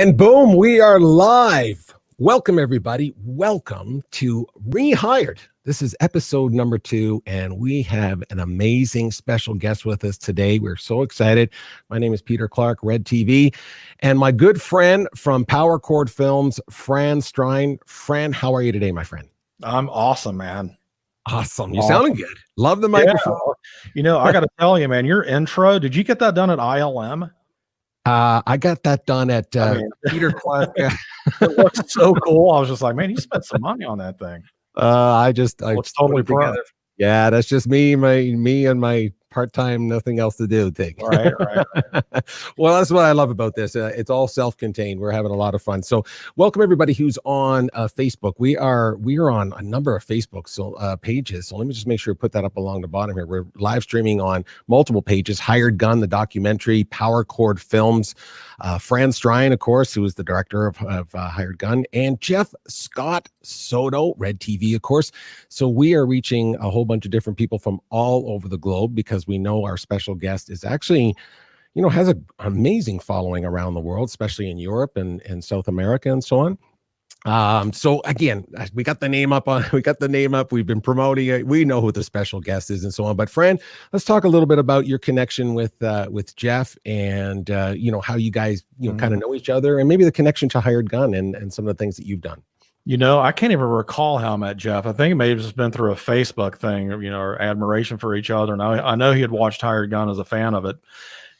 And boom, we are live. Welcome, everybody. Welcome to Rehired. This is episode number 2, and we have an amazing special guest with us today. We're so excited. My name is Peter Clark, Red TV, and my good friend from Power Chord Films, Fran Strine. Fran, how are you today, my friend? I'm awesome, man. Awesome. You're sounding good. Love the microphone. Yeah. You know, I got to tell you, man, your intro, did you get that done at ILM? I got that done at Peter Clark. It looks so cool. I was just like, man, you spent some money on that thing. I Looks totally pro. Yeah, that's just me and my part-time, nothing else to do thing. Right. Well, that's what I love about this. It's all self-contained. We're having a lot of fun. So welcome everybody who's on Facebook. We are on a number of Facebook pages. So let me just make sure to put that up along the bottom here. We're live streaming on multiple pages. Hired Gun, the documentary, Power Chord Films, Fran Strine, of course, who is the director of Hired Gun, and Jeff Scott Soto, Red TV, of course. So we are reaching a whole bunch of different people from all over the globe because we know our special guest is actually, has an amazing following around the world, especially in Europe and South America and so on. So again, we got the name up. We've been promoting it. We know who the special guest is and so on. But Fran, let's talk a little bit about your connection with Jeff and how you guys kind of know each other, and maybe the connection to Hired Gun and some of the things that you've done. I can't even recall how I met Jeff. I think it may have just been through a Facebook thing, or admiration for each other. And I know he had watched Hired Gun as a fan of it.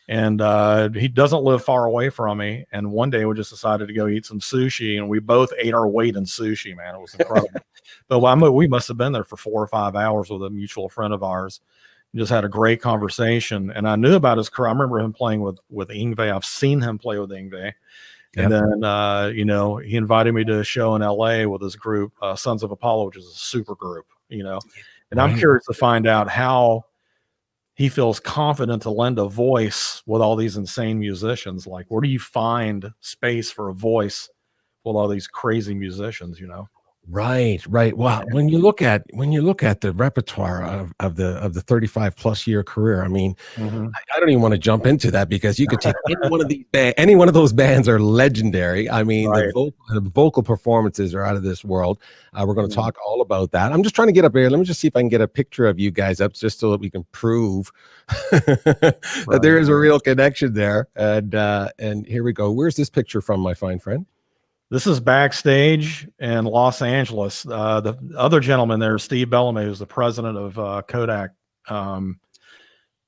And he doesn't live far away from me. And one day we just decided to go eat some sushi, and we both ate our weight in sushi, man. It was incredible. But we must have been there for 4 or 5 hours with a mutual friend of ours. We just had a great conversation. And I knew about his career. I remember him playing with Yngwie. I've seen him play with Yngwie. And then, he invited me to a show in LA with his group, Sons of Apollo, which is a super group, and I'm curious to find out how he feels confident to lend a voice with all these insane musicians. Like, where do you find space for a voice with all these crazy musicians, Right. Well, when you look at the repertoire of the 35 plus year career, I mean, I don't even want to jump into that because you could take any one of those bands are legendary. I mean, the vocal performances are out of this world. We're going to talk all about that. I'm just trying to get up here. Let me just see if I can get a picture of you guys up just so that we can prove that there is a real connection there. And here we go. Where's this picture from, my fine friend? This is backstage in Los Angeles. The other gentleman there, Steve Bellamy, who's the president of Kodak.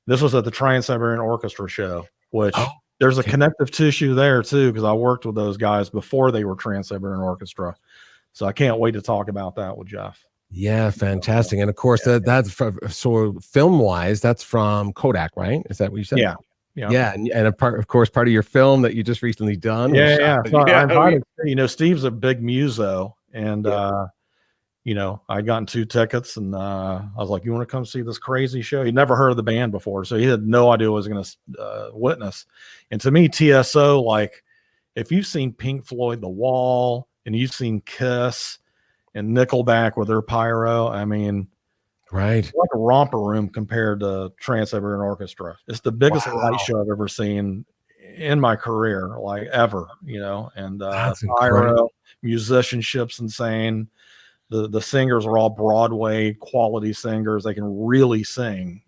This was at the Trans-Siberian Orchestra show, which there's a connective tissue there too, because I worked with those guys before they were Trans-Siberian Orchestra. So I can't wait to talk about that with Jeff. Yeah, fantastic. And of course, that's so film-wise, that's from Kodak, right? Is that what you said? Yeah, and of course, part of your film that you just recently done. Yeah. So I invited, Steve's a big muso, and I'd gotten 2 tickets, and I was like, "You want to come see this crazy show?" He'd never heard of the band before, so he had no idea what I was going to witness. And to me, TSO, like, if you've seen Pink Floyd, The Wall, and you've seen Kiss and Nickelback with their pyro, I mean. Right. It's like a romper room compared to Trans-Siberian Orchestra. It's the biggest light show I've ever seen in my career, like ever, and pyro, musicianship's insane. The singers are all Broadway quality singers. They can really sing,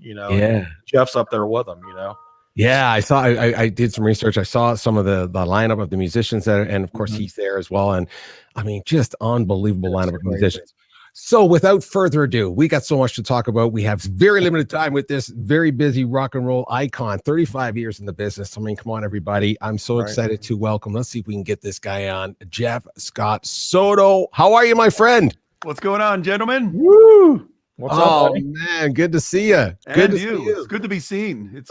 Jeff's up there with them, Yeah, I did some research. I saw some of the lineup of the musicians there, and of course he's there as well. And I mean, just unbelievable lineup of musicians. So without further ado, we got so much to talk about. We have very limited time with this very busy rock and roll icon, 35 years in the business. I mean, come on, everybody. I'm so excited to welcome. Let's see if we can get this guy on. Jeff Scott Soto. How are you, my friend? What's going on, gentlemen? Woo! What's up, buddy? Man, good to see you. Good to see you. It's good to be seen. It's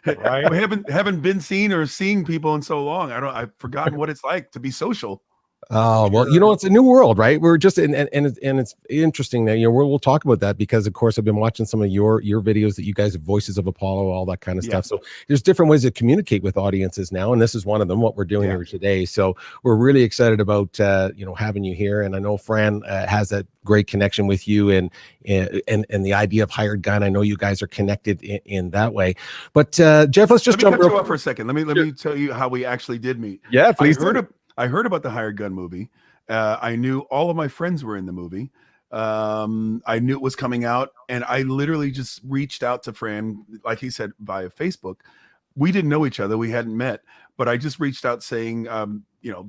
we haven't been seen or seeing people in so long. I've forgotten what it's like to be social. Oh, well, it's a new world, right? We're just and it's interesting that we'll talk about that because of course I've been watching some of your videos that you guys have, Voices of Apollo, all that kind of stuff. So there's different ways to communicate with audiences now, and this is one of them, what we're doing here today. So we're really excited about having you here, and I know Fran has that great connection with you and the idea of Hired Gun. I know you guys are connected in that way. But Jeff, let's just jump cut you off for a second. Let me tell you how we actually did meet. Yeah, please. I heard about the Hired Gun movie. I knew all of my friends were in the movie. I knew it was coming out, and I literally just reached out to Fran, like he said, via Facebook. We didn't know each other. We hadn't met, but I just reached out saying,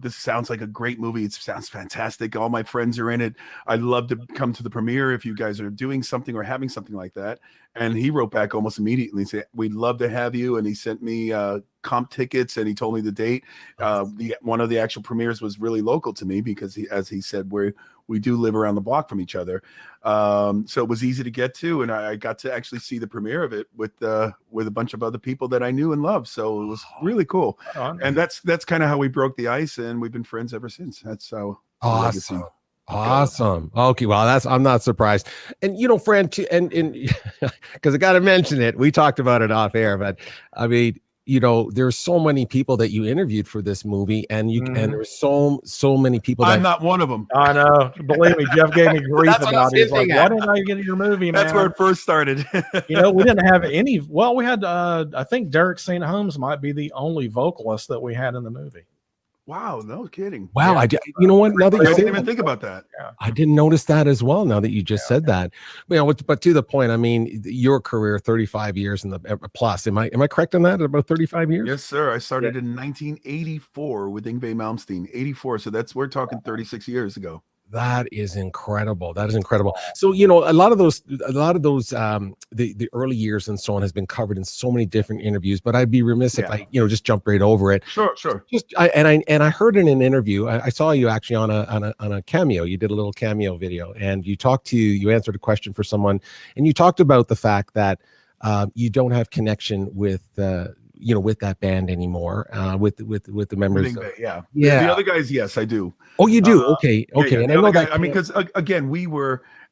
this sounds like a great movie. It sounds fantastic. All my friends are in it. I'd love to come to the premiere if you guys are doing something or having something like that. And he wrote back almost immediately and said, we'd love to have you. And he sent me comp tickets, and he told me the date. One of the actual premieres was really local to me because as he said, we do live around the block from each other. So it was easy to get to, and I got to actually see the premiere of it with a bunch of other people that I knew and loved. So it was really cool. And that's kind of how we broke the ice, and we've been friends ever since. That's how awesome. Awesome. Okay, well, I'm not surprised. And Fran, and because I got to mention it, we talked about it off air, but I mean, there's so many people that you interviewed for this movie, and and there's so many people. I'm not one of them. I know. Believe me, Jeff gave me grief about it. He's like, why didn't I get your movie, man? That's where it first started. We didn't have any. Well, we had, I think Derek St. Holmes might be the only vocalist that we had in the movie. Wow, no kidding. Wow, yeah. What? Now that I didn't even think about that. Yeah. I didn't notice that as well. Now that you just said that, but to the point, I mean, your career, 35 years in the plus. Am I correct on that? About 35 years? Yes, sir. I started in 1984 with Yngwie Malmsteen. 84. So we're talking 36 years ago. That is incredible. That is incredible. So, a lot of those, the early years and so on has been covered in so many different interviews, but I'd be remiss if I, just jump right over it. Sure. I heard in an interview, I saw you actually on a cameo. You did a little cameo video, and you answered a question for someone, and you talked about the fact that you don't have connection with with that band anymore, with the members. The other guys, yes, I do. Oh, you do? Okay. And I know that. I mean, because again,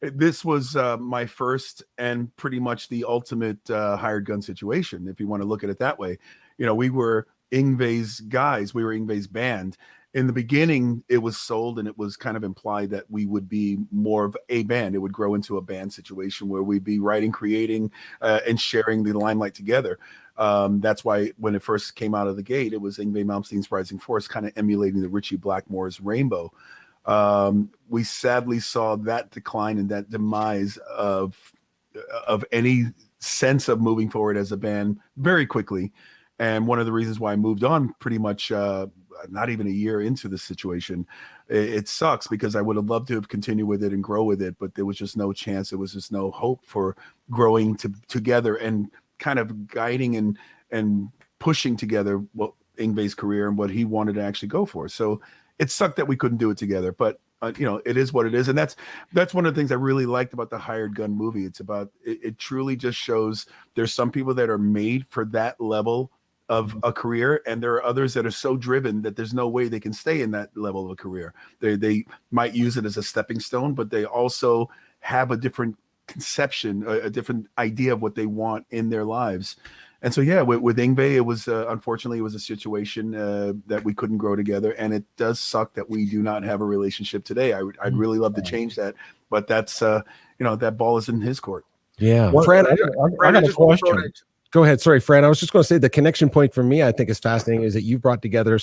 this was my first and pretty much the ultimate hired gun situation, if you want to look at it that way. We were Yngwie's guys. We were Yngwie's band. In the beginning, it was sold, and it was kind of implied that we would be more of a band. It would grow into a band situation where we'd be writing, creating, and sharing the limelight together. That's why when it first came out of the gate, it was Yngwie Malmsteen's Rising Force, kind of emulating the Ritchie Blackmore's Rainbow. We sadly saw that decline and that demise of any sense of moving forward as a band very quickly. And one of the reasons why I moved on pretty much not even a year into the situation, it sucks because I would have loved to have continued with it and grow with it, but there was just no chance. There was just no hope for growing together and kind of guiding and pushing together what Yngwie's career and what he wanted to actually go for. So it sucked that we couldn't do it together, but it is what it is. And that's one of the things I really liked about the Hired Gun movie. It's about, it truly just shows there's some people that are made for that level of a career, and there are others that are so driven that there's no way they can stay in that level of a career. They might use it as a stepping stone, but they also have a different conception, a different idea of what they want in their lives. And so, with Yngwie, it was unfortunately, it was a situation that we couldn't grow together, and it does suck that we do not have a relationship today. I'd really love to change that, but that's that ball is in his court. Yeah, well, Fran, I got a question. Go ahead. Sorry, Fran. I was just going to say the connection point for me, I think, is fascinating, is that you brought together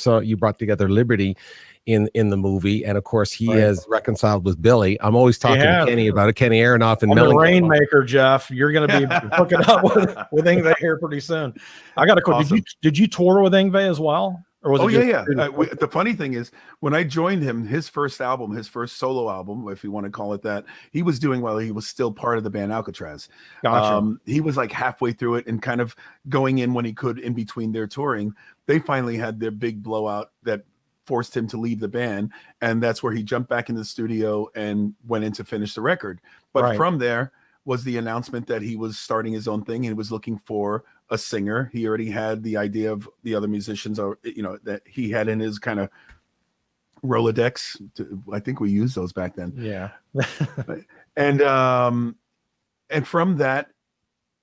Liberty in the movie, and of course he has reconciled with Billy. I'm always talking to Kenny about it. Kenny Aronoff and the Rainmaker, Jeff. You're going to be hooking up with Yngwie here pretty soon. I got a question. Awesome. Did you tour with Yngwie as well? Or was it the funny thing is, when I joined him, his first solo album, if you want to call it that, he was doing while he was still part of the band Alcatraz. Gotcha. He was like halfway through it and kind of going in when he could in between their touring. They finally had their big blowout that forced him to leave the band, and that's where he jumped back into the studio and went in to finish the record. But from there was the announcement that he was starting his own thing, and he was looking for a singer. He already had the idea of the other musicians, that he had in his kind of Rolodex. I think we used those back then. Yeah. And from that,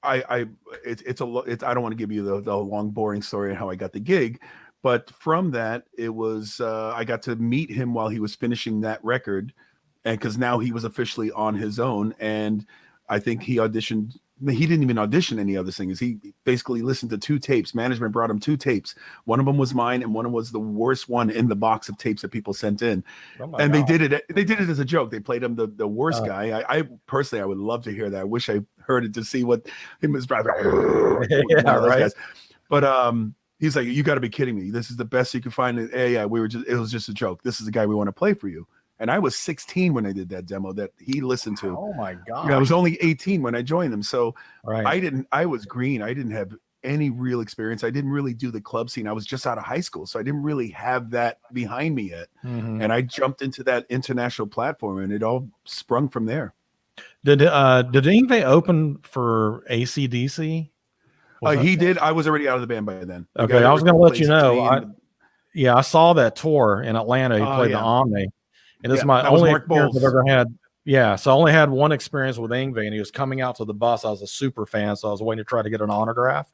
I don't want to give you the long boring story on how I got the gig, but from that it was I got to meet him while he was finishing that record, and because now he was officially on his own, and I think he auditioned. He didn't even audition any other singers. He basically listened to 2 tapes. Management brought him 2 tapes. One of them was mine, and one of them was the worst one in the box of tapes that people sent in. And they did it. They did it as a joke. They played him the worst guy. I personally, I would love to hear that. I wish I heard it to see what him was driving. Yeah, right. Guys. But he's like, "You got to be kidding me! This is the best you can find." And, yeah, we were just. It was just a joke. This is the guy we want to play for you. And I was 16 when I did that demo that he listened to. Oh my God. Yeah, I was only 18 when I joined them. So right. I was green. I didn't have any real experience. I didn't really do the club scene. I was just out of high school. So I didn't really have that behind me yet. Mm-hmm. And I jumped into that international platform, and it all sprung from there. Did Yngwie open for AC/DC? He did. I was already out of the band by then. Okay, I was going to let you know. I saw that tour in Atlanta. He played the Omni. And this is my only experience I've ever had. Yeah, so I only had one experience with Yngwie, and he was coming out to the bus. I was a super fan, so I was waiting to try to get an autograph.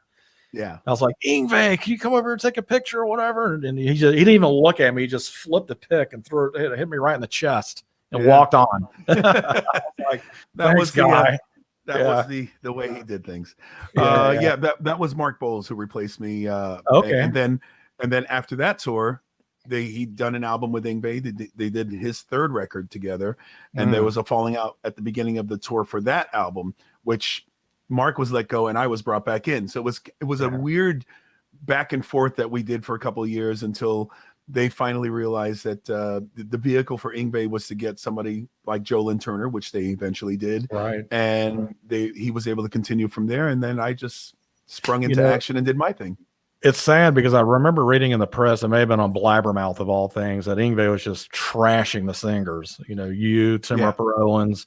Yeah, I was like, "Yngwie, can you come over and take a picture or whatever?" And he didn't even look at me. He just flipped the pick and threw it, hit me right in the chest, and walked on. Like, that was guy. Was the way he did things. That was Mark Bowles who replaced me. Okay, and then after that tour, he'd done an album with Yngwie. They did his 3rd record together, and there was a falling out at the beginning of the tour for that album, which Mark was let go and I was brought back in. So it was a weird back and forth that we did for a couple of years until they finally realized that the vehicle for Yngwie was to get somebody like Joe Lynn Turner, which they eventually did. Right. And he was able to continue from there. And then I just sprung into action and did my thing. It's sad because I remember reading in the press, it may have been on Blabbermouth of all things, that Yngwie was just trashing the singers. Tim Ripper Owens,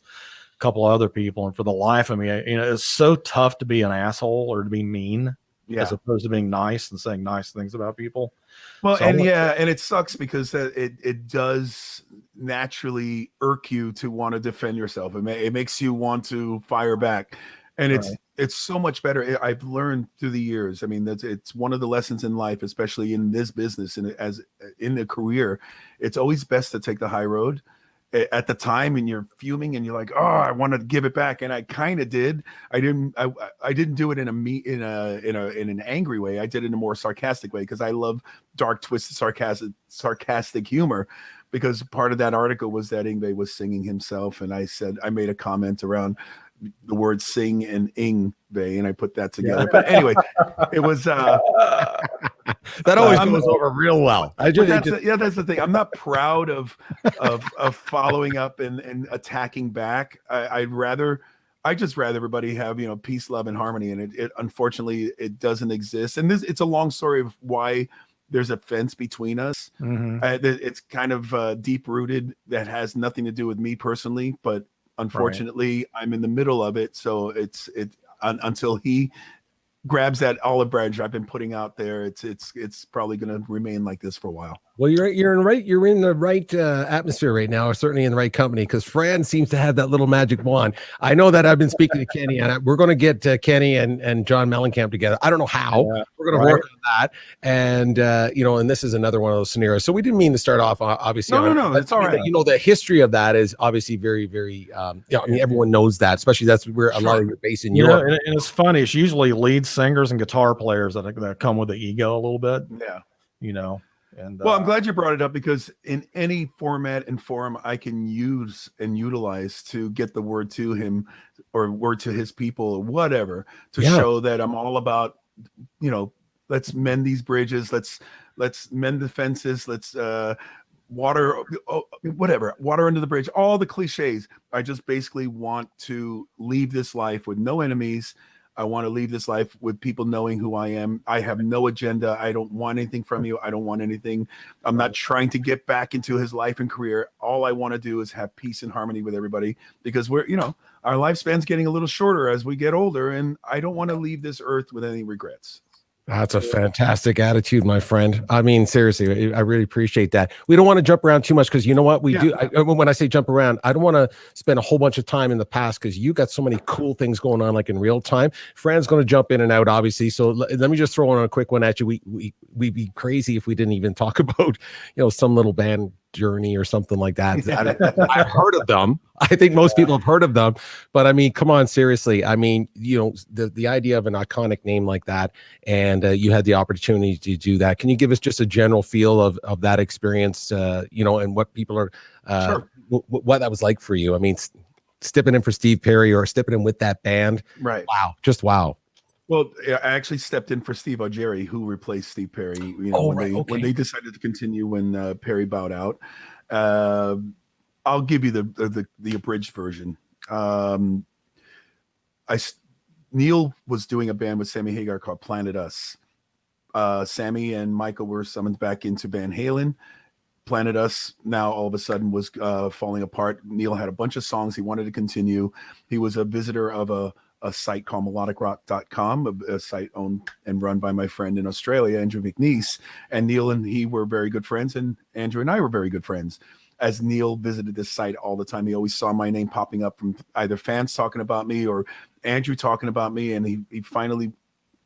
a couple of other people. And for the life of me, it's so tough to be an asshole or to be mean as opposed to being nice and saying nice things about people. Well, so and it sucks because it does naturally irk you to want to defend yourself. It makes you want to fire back. And it's so much better. I've learned through the years. I mean, it's one of the lessons in life, especially in this business and as in the career. It's always best to take the high road at the time, and you're fuming and you're like, "Oh, I want to give it back," and I kind of did. I didn't do it in an angry way. I did it in a more sarcastic way because I love dark, twisted, sarcastic humor. Because part of that article was that Yngwie was singing himself, and I made a comment around the word "sing" and Yngwie, and I put that together. But anyway, it was that always goes over real well. That's the thing. I'm not proud of following up and attacking back. I just rather everybody have peace, love, and harmony, and it unfortunately it doesn't exist. And it's a long story of why there's a fence between us. Mm-hmm. It's kind of deep rooted. That has nothing to do with me personally, but unfortunately, I'm in the middle of it. So it's until he grabs that olive branch I've been putting out there, it's probably going to remain like this for a while. Well, you're in the right atmosphere right now, or certainly in the right company, because Fran seems to have that little magic wand. I know that I've been speaking to Kenny, and we're going to get Kenny and John Mellencamp together. I don't know how. We're going to work on that, and and this is another one of those scenarios. So we didn't mean to start off obviously. No, it's all right. The history of that is obviously very, very. Everyone knows that, especially that's where a lot of your base in Europe. And it's funny. It's usually lead singers and guitar players that come with the ego a little bit. Yeah. And I'm glad you brought it up, because in any format and form I can use and utilize to get the word to him or word to his people or whatever, to show that I'm all about, let's mend these bridges. Let's mend the fences. Let's water under the bridge, all the cliches. I just basically want to leave this life with no enemies. I want to leave this life with people knowing who I am. I have no agenda. I don't want anything from you. I don't want anything. I'm not trying to get back into his life and career. All I want to do is have peace and harmony with everybody, because our lifespan's getting a little shorter as we get older, and I don't want to leave this earth with any regrets. That's a fantastic attitude, my friend. I mean, seriously, I really appreciate that. We don't want to jump around too much because you know what we do. When I say jump around, I don't want to spend a whole bunch of time in the past because you got so many cool things going on, like in real time. Fran's going to jump in and out, obviously. So let me just throw on a quick one at you. We'd be crazy if we didn't even talk about, some little band journey or something like that. I've heard of them. I think most people have heard of them, but I mean, come on, seriously. I mean, the idea of an iconic name like that, and you had the opportunity to do that. Can you give us just a general feel of that experience, and what people are, Sure. what that was like for you? I mean, stepping in for Steve Perry or stepping in with that band. Right. Wow. Just wow. Well, I actually stepped in for Steve Augeri, who replaced Steve Perry. When they decided to continue when Perry bowed out. I'll give you the abridged version. Neil was doing a band with Sammy Hagar called Planet Us. Sammy and Michael were summoned back into Van Halen. Planet Us now all of a sudden was falling apart. Neil had a bunch of songs he wanted to continue. He was a visitor of a site called melodicrock.com, a site owned and run by my friend in Australia, Andrew McNeese. And Neil and he were very good friends, and Andrew and I were very good friends. As Neil visited this site all the time, he always saw my name popping up from either fans talking about me or Andrew talking about me. And he finally,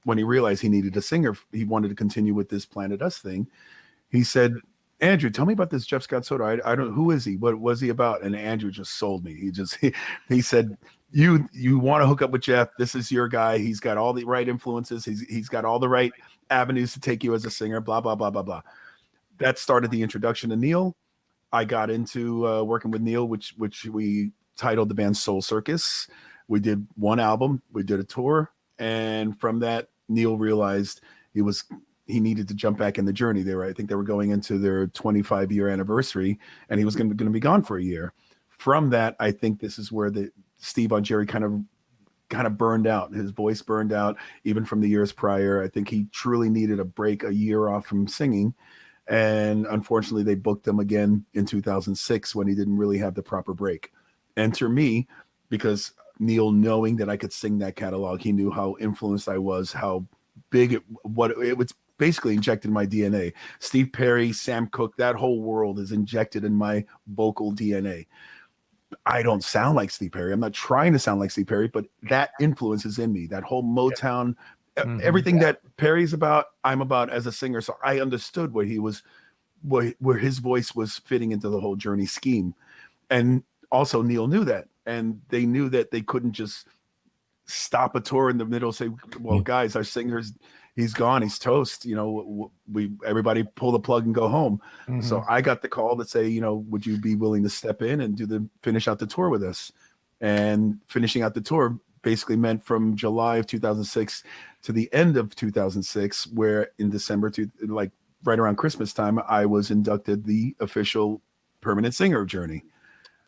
when he realized he needed a singer, he wanted to continue with this Planet Us thing. He said, Andrew, tell me about this Jeff Scott Soto. I don't, who is he? What was he about? And Andrew just sold me. He said, you want to hook up with Jeff. This is your guy. He's got all the right influences. He's got all the right avenues to take you as a singer, blah, blah, blah, blah, blah. That started the introduction to Neil. I got into working with Neil, which we titled the band Soul Circus. We did one album, we did a tour. And from that, Neil realized he needed to jump back in the journey. I think they were going into their 25-year anniversary, and he was going to be gone for a year. From that, I think this is where the Steve Augeri kind of burned out. His voice burned out even from the years prior. I think he truly needed a break, a year off from singing. And unfortunately, they booked him again in 2006 when he didn't really have the proper break. Enter me, because Neil, knowing that I could sing that catalog, he knew how influenced I was, how big it was basically injected in my DNA. Steve Perry, Sam Cooke, that whole world is injected in my vocal DNA. I don't sound like Steve Perry. I'm not trying to sound like Steve Perry, but that influence is in me. That whole Motown, everything that Perry's about, I'm about as a singer. So I understood where his voice was fitting into the whole Journey scheme. And also Neil knew that. And they knew that they couldn't just stop a tour in the middle and say, well, guys, our singer's, he's gone, he's toast. Everybody pull the plug and go home. Mm-hmm. So I got the call to say, would you be willing to step in and finish out the tour with us? And finishing out the tour basically meant from July of 2006 to the end of 2006, where in December, right around Christmas time, I was inducted the official permanent singer of Journey.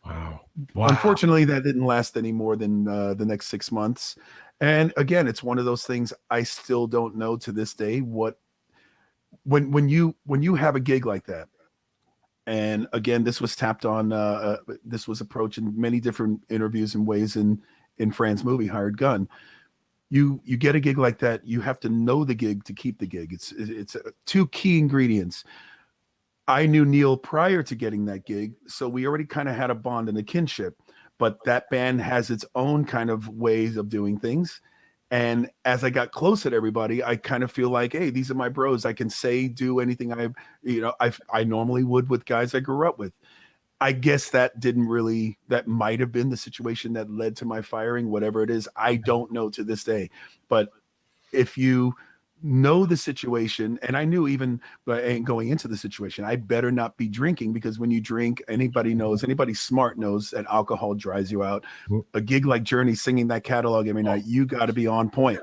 Wow. Unfortunately, that didn't last any more than the next 6 months. And again, it's one of those things I still don't know to this day when you have a gig like that. And again, this was tapped on, this was approached in many different interviews and ways in Fran's movie, Hired Gun. You get a gig like that, you have to know the gig to keep the gig. It's two key ingredients. I knew Neil prior to getting that gig, so we already kind of had a bond and a kinship, but that band has its own kind of ways of doing things. And as I got close at everybody, I kind of feel like, hey, these are my bros. I can do anything I normally would with guys I grew up with. I guess that might have been the situation that led to my firing, whatever it is. I don't know to this day. But if you know the situation, and I knew even going into the situation, I better not be drinking, because when you drink, anybody smart knows that alcohol dries you out. A gig like Journey, singing that catalog every night, you got to be on point.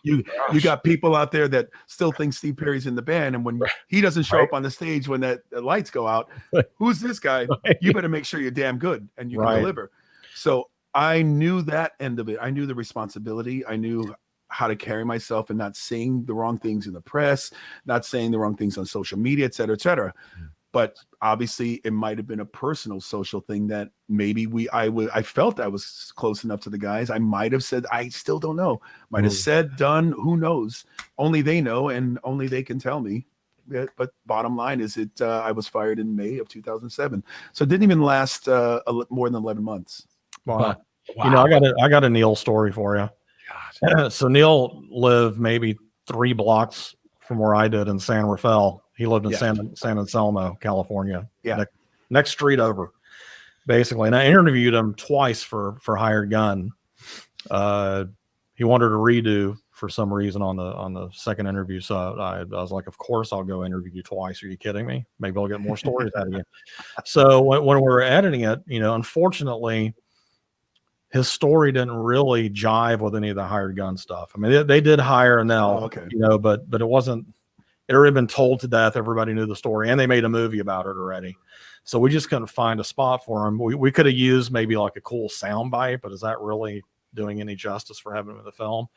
You got people out there that still think Steve Perry's in the band, and when he doesn't show up on the stage when the lights go out, who's this guy? You better make sure you're damn good and you can deliver. So I knew that end of it. I knew the responsibility. I knew how to carry myself and not saying the wrong things in the press, not saying the wrong things on social media, et cetera, et cetera. but obviously it might have been a personal social thing that maybe I felt I was close enough to the guys. I might have said, I still don't know, might have said, done, who knows? Only they know, and only they can tell me. But bottom line is I was fired in May of 2007. So it didn't even last more than 11 months. Wow. But, You know, I got a Neil story for you. So Neil lived maybe 3 blocks from where I did in San Rafael. He lived in San Anselmo, California. Yeah. Next street over, basically. And I interviewed him twice for Hired Gun. He wanted a redo for some reason on the second interview. So I was like, of course I'll go interview you twice. Are you kidding me? Maybe I'll get more stories out of you. So when we were editing it, you know, unfortunately, his story didn't really jive with any of the Hired Gun stuff. I mean, they did hire Nell, you know, but it wasn't, it had already been told to death. Everybody knew the story, and they made a movie about it already. So we just couldn't find a spot for him. We could have used maybe like a cool sound bite, but is that really doing any justice for having him in the film?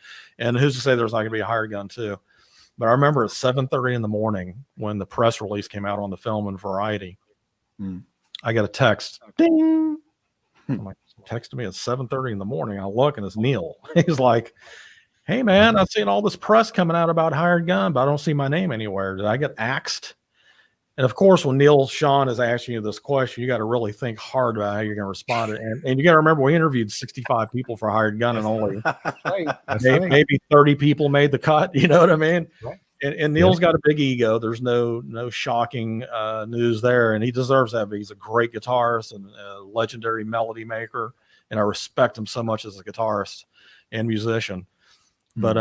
And who's to say there's not going to be a Hired Gun too? But I remember at 7:30 in the morning when the press release came out on the film in Variety, I got a text. Ding! I'm like, texted me at 7:30 in the morning. I look and it's Neil. He's like, hey man, I've seen all this press coming out about Hired Gun, but I don't see my name anywhere. Did I get axed? And of course, when Neil Sean is asking you this question, you got to really think hard about how you're going to respond. And you got to remember, we interviewed 65 people for Hired Gun, and only maybe 30 people made the cut. You know what I mean? Right. And Neil's got a big ego. There's no shocking news there, and he deserves that. He's a great guitarist and a legendary melody maker, and I respect him so much as a guitarist and musician. But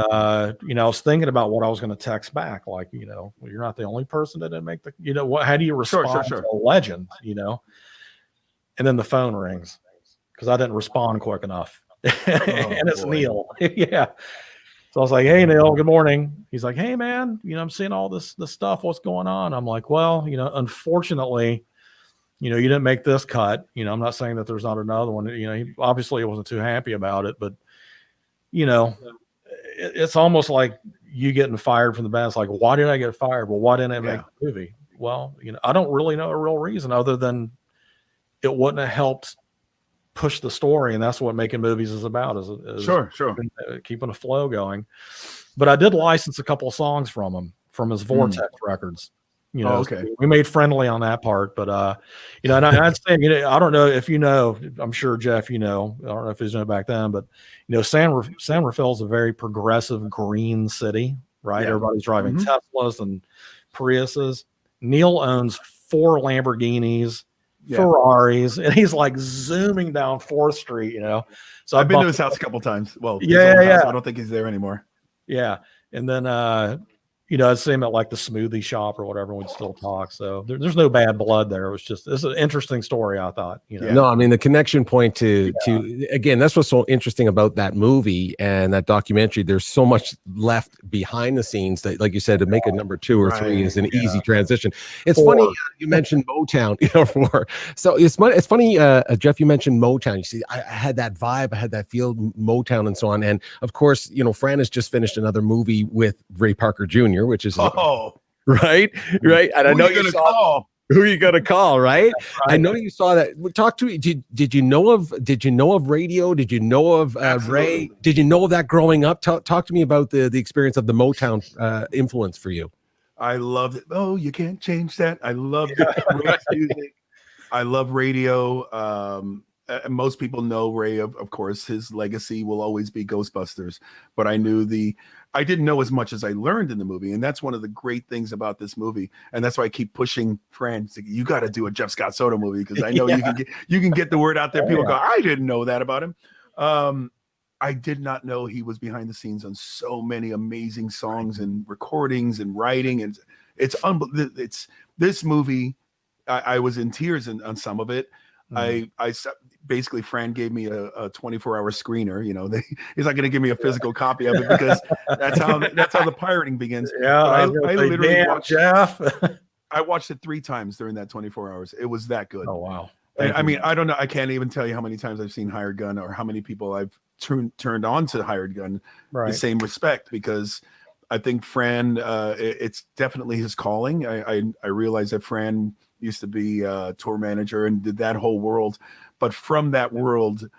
you know, I was thinking about what I was going to text back, like, you know, well, you're not the only person that didn't make the, you know, what? How do you respond to a legend, you know? And then the phone rings because I didn't respond quick enough, and it's Neil. Yeah. So I was like, hey, Neil, good morning. He's like, hey, man, you know, I'm seeing all this stuff. What's going on? I'm like, well, you know, unfortunately, you know, you didn't make this cut. You know, I'm not saying that there's not another one. You know, he obviously wasn't too happy about it, but, you know, it's almost like you getting fired from the band. It's like, why did I get fired? Well, why didn't I make the movie? Well, you know, I don't really know a real reason other than it wouldn't have helped push the story, and that's what making movies is about, is keeping a flow going. But I did license a couple of songs from him, from his Vortex records. You know, we made friendly on that part, but you know, and I'd say, you know, I don't know if you know, I'm sure Jeff, you know, I don't know if he's known back then, but you know, San Rafael is a very progressive green city, right? Everybody's driving Teslas and Priuses. Neil owns 4 Lamborghinis, Ferraris, and he's like zooming down 4th Street, you know. So I've been to his house a couple times. Well, house, I don't think he's there anymore. Yeah. And then you know, I'd see him at like the smoothie shop or whatever, and we'd still talk. So there's no bad blood there. It was just, it's an interesting story, I thought. You know? No, I mean, the connection point to again, that's what's so interesting about that movie and that documentary. There's so much left behind the scenes that, like you said, to make a number 2 or 3 is an easy transition. It's funny you mentioned Motown, you know, 4. So it's funny, Jeff, you mentioned Motown. You see, I had that vibe, I had that feel, Motown and so on. And of course, you know, Fran has just finished another movie with Ray Parker Jr., which is right. And I know you saw who you gonna call, right? I know you saw that. Talk to me. Did you know of radio? Did you know of Ray? Did you know of that growing up? Talk to me about the experience of the Motown influence for you. I loved it. Oh, you can't change that. I love music. I love radio. Most people know Ray, of course. His legacy will always be Ghostbusters, but I didn't know as much as I learned in the movie, and that's one of the great things about this movie, and that's why I keep pushing Fran. You got to do a Jeff Scott Soto movie, because I know you can get the word out there. People go, I didn't know that about him. I did not know he was behind the scenes on so many amazing songs and recordings and writing, and it's this movie. I was in tears on some of it. I basically, Fran gave me a 24-hour screener. You know, he's not going to give me a physical copy of it, because that's how the pirating begins. Yeah, I literally watched Jeff. I watched it 3 times during that 24 hours. It was that good. Oh wow! I mean, I don't know. I can't even tell you how many times I've seen Hired Gun, or how many people I've turned on to Hired Gun. The same respect, because I think Fran, it's definitely his calling. I realize that Fran used to be a tour manager and did that whole world. But from that world,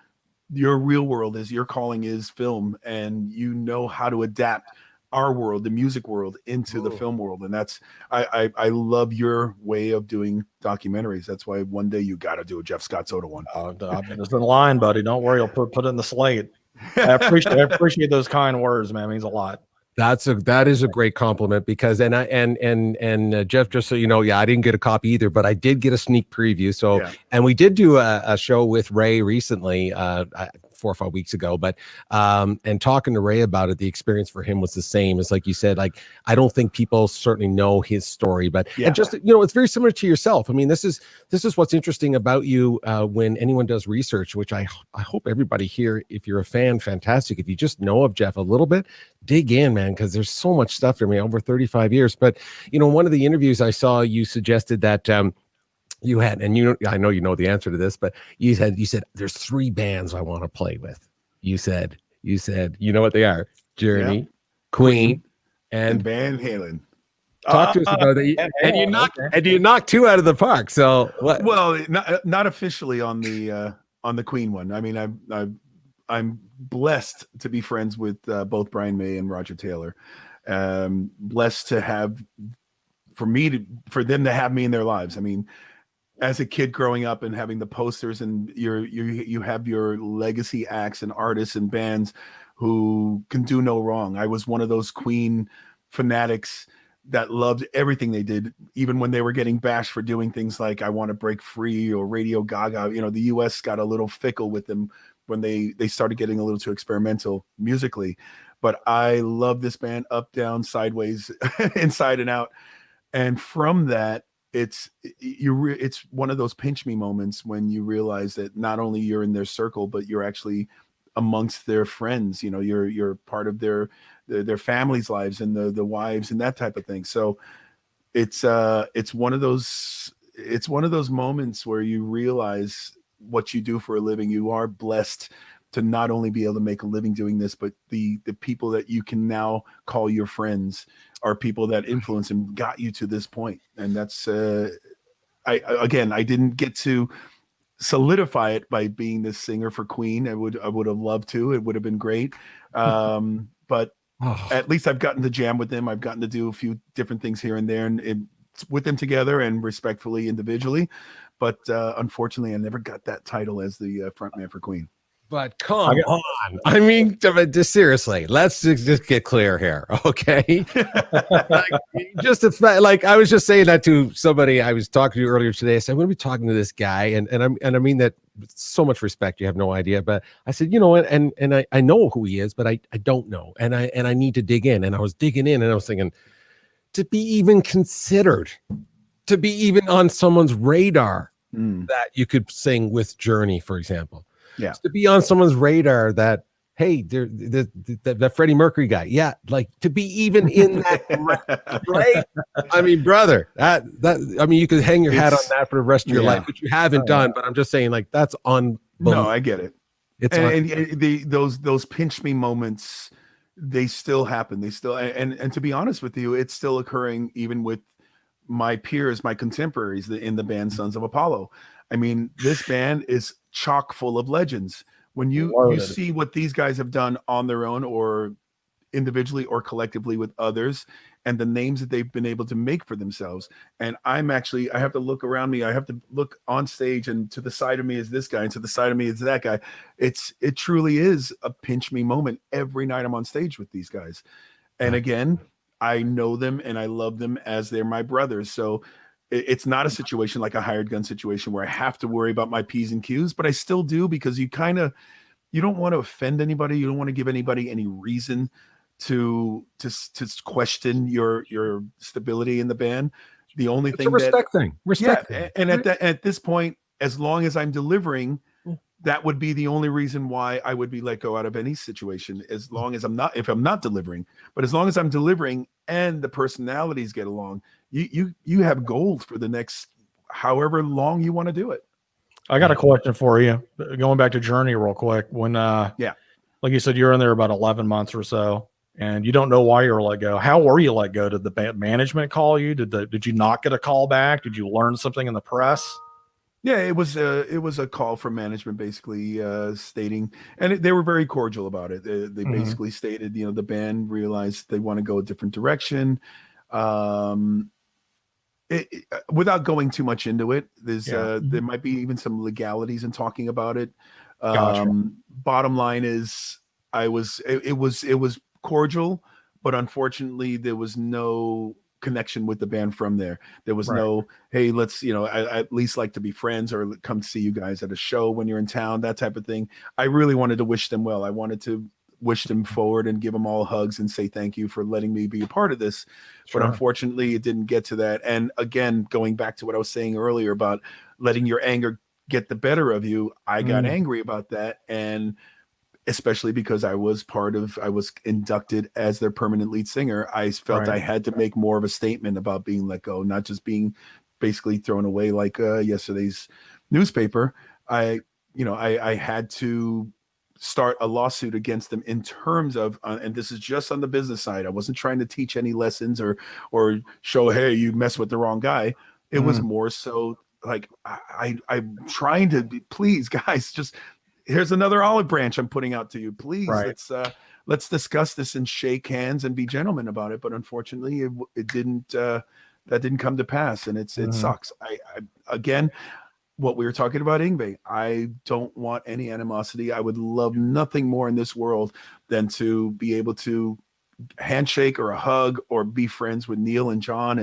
your real world is your calling is film, and you know how to adapt our world, the music world, into the film world. And that's, I love your way of doing documentaries. That's why one day you got to do a Jeff Scott Soto one. I've been in line, buddy. Don't worry. I'll put it in the slate. I appreciate those kind words, man. It means a lot. That is a great compliment, because Jeff, just so you know, I didn't get a copy either, but I did get a sneak preview. So, and we did do a show with Ray recently, 4 or 5 weeks ago, but and talking to Ray about it, the experience for him was the same. It's like you said, like, I don't think people certainly know his story, but and just, it's very similar to yourself. I mean, this is what's interesting about you when anyone does research, which I hope everybody here, if you're a fan, fantastic. If you just know of Jeff a little bit, dig in, man, because there's so much stuff for me over 35 years. But one of the interviews I saw, you suggested that you had, and I know you know the answer to this, but you said there's 3 bands I want to play with. You said you know what they are: Journey, Queen, and Van Halen. Talk to us about that. And you knocked 2 out of the park. So what? Well, not officially on the Queen one. I mean, I'm blessed to be friends with both Brian May and Roger Taylor. Blessed to have, for them to have me in their lives. I mean, as a kid growing up and having the posters, and you have your legacy acts and artists and bands who can do no wrong. I was one of those Queen fanatics that loved everything they did, even when they were getting bashed for doing things like I Want to Break Free or Radio Gaga. The US got a little fickle with them when they started getting a little too experimental musically. But I love this band, up, down, sideways, inside and out. And from that, it's one of those pinch me moments when you realize that not only you're in their circle, but you're actually amongst their friends. You're part of their families' lives and the wives and that type of thing. So it's one of those moments where you realize what you do for a living. You are blessed to not only be able to make a living doing this, but the people that you can now call your friends are people that influence and got you to this point. And that's I didn't get to solidify it by being this singer for Queen. I would have loved to. It would have been great. But at least I've gotten to jam with them. I've gotten to do a few different things here and there, and with them together and respectfully individually. But unfortunately, I never got that title as the frontman for Queen. But come on. I mean, just seriously, let's just get clear here, okay? Like I was just saying that to somebody I was talking to earlier today. I said, I'm going to be talking to this guy, and I mean that with so much respect, you have no idea. But I said, and I know who he is, but I don't know, and I need to dig in. And I was digging in, and I was thinking, to be even considered, to be even on someone's radar, that you could sing with Journey, for example. Yeah, to be on someone's radar that, hey, that Freddie Mercury guy, like to be even in that, right? I mean, brother, that I mean, you could hang your hat on that for the rest of your life, which you haven't done. But I'm just saying, like, that's unbelievable. No, I get it. It's those pinch me moments, they still happen. They still, and to be honest with you, it's still occurring even with my peers, my contemporaries in the band Sons of Apollo. I mean, this band is chock full of legends. When you see what these guys have done on their own or individually or collectively with others, and the names that they've been able to make for themselves. And I have to look around me. I have to look on stage, and to the side of me is this guy, and to the side of me is that guy. It truly is a pinch me moment every night I'm on stage with these guys. And again, I know them and I love them as they're my brothers. So it's not a situation like a hired gun situation where I have to worry about my P's and Q's, but I still do, because you don't want to offend anybody. You don't want to give anybody any reason to question your stability in the band. The only thing, respect thing. And at this point, as long as I'm delivering, that would be the only reason why I would be let go out of any situation, as long as if I'm not delivering. But as long as I'm delivering and the personalities get along, you have gold for the next however long you want to do it. I got a question for you. Going back to Journey real quick. When like you said, you're in there about 11 months or so, and you don't know why you were let go. How were you let go? Did the band management call you? Did you not get a call back? Did you learn something in the press? Yeah, it was a call from management basically stating, and they were very cordial about it. They basically stated, the band realized they want to go a different direction. Without going too much into it, there might be even some legalities in talking about it. Gotcha. Bottom line is, it was cordial, but unfortunately there was no connection with the band from there. There was Right. no, hey, let's, I at least like to be friends or come see you guys at a show when you're in town, that type of thing. I really wanted to wish them well. I wanted to wish them forward and give them all hugs and say thank you for letting me be a part of this. Sure. But unfortunately it didn't get to that. And again, going back to what I was saying earlier about letting your anger get the better of you, I got angry about that. And especially because I was inducted as their permanent lead singer, I felt I had to make more of a statement about being let go, not just being basically thrown away like yesterday's newspaper. I had to start a lawsuit against them in terms of, and this is just on the business side. I wasn't trying to teach any lessons or show, hey, you mess with the wrong guy. It was more so like, I'm trying to be, please guys, just, here's another olive branch I'm putting out to you. Please, let's discuss this and shake hands and be gentlemen about it. But unfortunately, it didn't. That didn't come to pass, and it sucks. I again, what we were talking about, Yngwie, I don't want any animosity. I would love nothing more in this world than to be able to handshake or a hug or be friends with Neil and John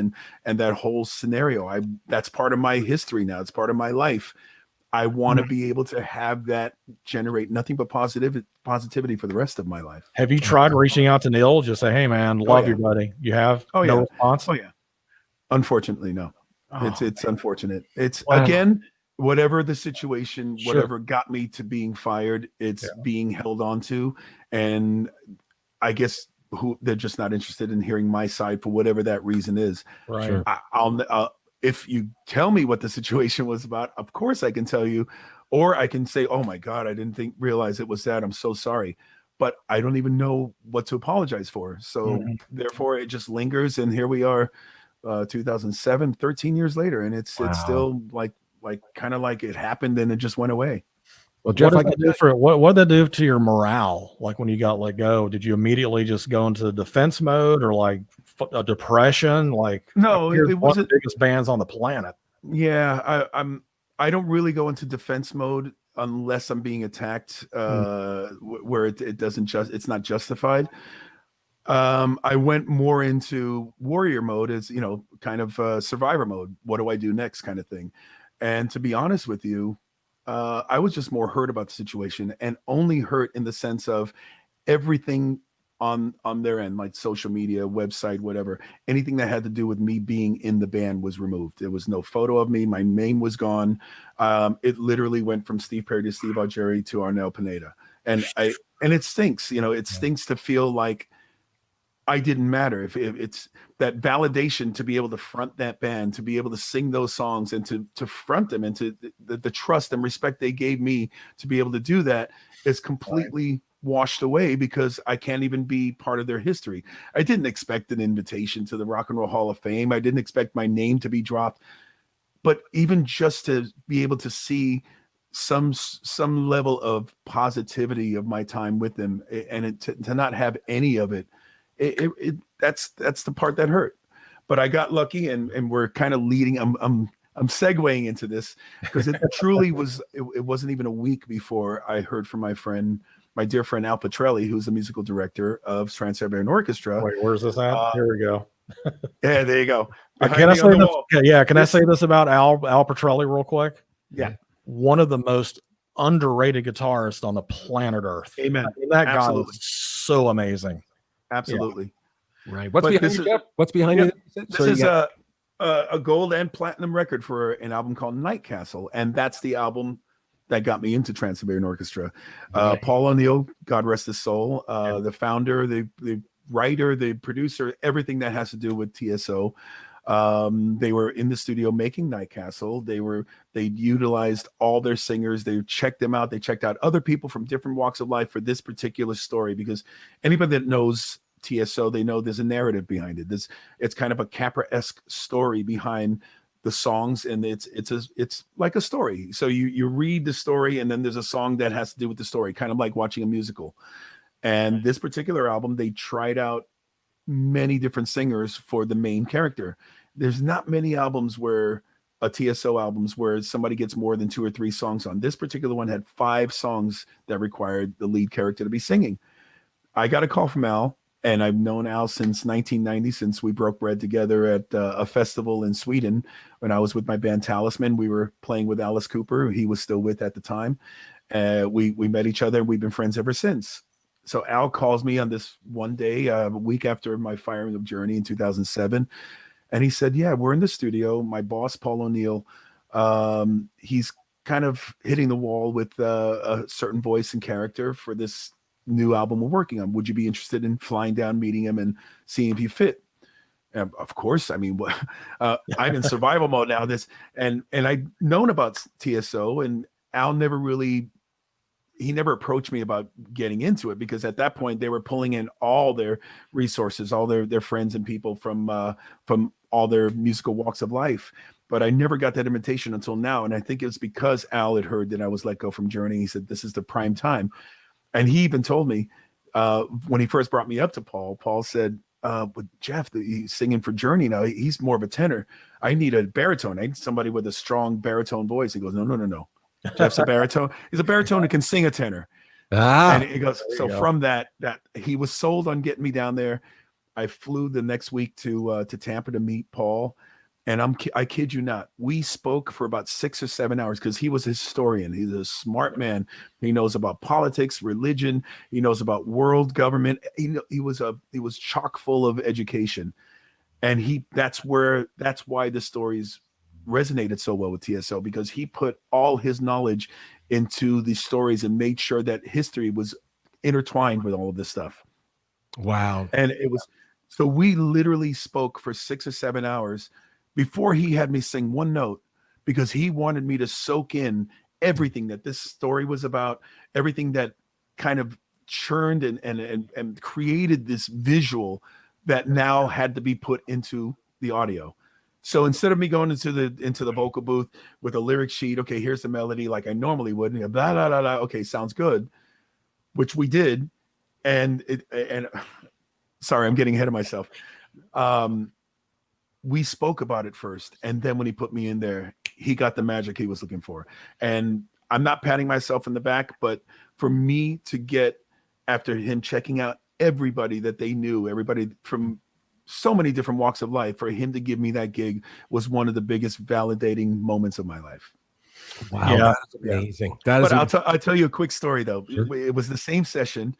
and that whole scenario. That's part of my history now. It's part of my life. I want to be able to have that generate nothing but positivity for the rest of my life. Have you tried reaching out to Neil? Just say, hey man, love you, buddy. You have no response? Oh yeah. Unfortunately, no. It's unfortunate. It's Wow. Again, whatever the situation, whatever got me to being fired, it's being held on to. And I guess they're just not interested in hearing my side for whatever that reason is. Right. Sure. I'll if you tell me what the situation was about, of course I can tell you, or I can say, oh my God, I didn't realize it was that. I'm so sorry. But I don't even know what to apologize for. So therefore it just lingers. And here we are, 2007, 13 years later. And it's still like kind of like it happened and it just went away. Well, Jeff, what did that do to your morale? Like when you got let go, did you immediately just go into defense mode or like a depression? Like, no, it wasn't one of the biggest bands on the planet. Yeah, I don't really go into defense mode unless I'm being attacked, where it's not justified. I went more into warrior mode, as kind of survivor mode. What do I do next, kind of thing. And to be honest with you, I was just more hurt about the situation, and only hurt in the sense of everything on their end, like social media, website, whatever, anything that had to do with me being in the band was removed. There was no photo of me. My name was gone. It literally went from Steve Perry to Steve Algeri to Arnel Pineda. And it stinks, it stinks to feel like I didn't matter. If it's that validation to be able to front that band, to be able to sing those songs and to front them, and to the trust and respect they gave me to be able to do that is completely washed away because I can't even be part of their history. I didn't expect an invitation to the Rock and Roll Hall of Fame. I didn't expect my name to be dropped. But even just to be able to see some level of positivity of my time with them, and to not have any of it, that's the part that hurt. But I got lucky, and we're kind of leading. I'm segueing into this because it truly was. It wasn't even a week before I heard from my dear friend Al Petrelli, who's the musical director of Trans-Siberian Orchestra. Wait, where's this at? Here we go. Yeah, there you go. Can I say this? Yeah, can I say this about Al Petrelli real quick? Yeah, one of the most underrated guitarists on the planet Earth. Amen. I mean, that guy is so amazing. Absolutely. Yeah. Right. What's behind you, Jeff? What's behind you? This is a gold and platinum record for an album called Night Castle, and that's the album that got me into Trans-Siberian Orchestra. Paul O'Neill, God rest his soul, the founder, the writer, the producer, everything that has to do with TSO. They were in the studio making Night Castle. They utilized all their singers. They checked them out. They checked out other people from different walks of life for this particular story, because anybody that knows TSO, they know there's a narrative behind it. It's kind of a Capra-esque story behind the songs, and it's like a story. So you read the story, and then there's a song that has to do with the story, kind of like watching a musical. And this particular album, they tried out many different singers for the main character. There's not many albums where TSO albums where somebody gets more than 2 or 3 songs on. This particular one had 5 songs that required the lead character to be singing. I got a call from Al, and I've known Al since 1990, since we broke bread together at a festival in Sweden when I was with my band Talisman. We were playing with Alice Cooper, who he was still with at the time. We met each other, and we've been friends ever since. So Al calls me on this one day, a week after my firing of Journey in 2007. And he said, yeah, we're in the studio. My boss, Paul O'Neill, he's kind of hitting the wall with a certain voice and character for this new album we're working on. Would you be interested in flying down, meeting him, and seeing if you fit? And of course. I mean, I'm in survival mode now. And I'd known about TSO, and Al he never approached me about getting into it, because at that point they were pulling in all their resources, all their friends and people from all their musical walks of life. But I never got that invitation until now. And I think it's because Al had heard that I was let go from Journey. He said, this is the prime time. And he even told me when he first brought me up to Paul said, but Jeff, he's singing for Journey now. He's more of a tenor. I need a baritone. I need somebody with a strong baritone voice. He goes, no. Jeff's a baritone. He's a baritone who can sing a tenor. And he goes, so from that he was sold on getting me down there. I flew the next week to Tampa to meet Paul, and I kid you not, we spoke for about 6 or 7 hours, because he was a historian. He's a smart man. He knows about politics, religion. He knows about world government. He was chock full of education, and that's why the stories resonated so well with TSO, because he put all his knowledge into the stories and made sure that history was intertwined with all of this stuff. Wow. And so we literally spoke for 6 or 7 hours before he had me sing one note, because he wanted me to soak in everything that this story was about, everything that kind of churned and created this visual that now had to be put into the audio. So instead of me going into the vocal booth with a lyric sheet, okay, here's the melody like I normally would, and blah, blah, blah, blah, okay, sounds good, which we did. And sorry, I'm getting ahead of myself. We spoke about it first, and then when he put me in there, he got the magic he was looking for. And I'm not patting myself in the back, but for me to get, after him checking out everybody that they knew, everybody from so many different walks of life, for him to give me that gig was one of the biggest validating moments of my life. Wow, yeah, that's amazing. Yeah. I'll tell you a quick story though. Sure. It was the same session.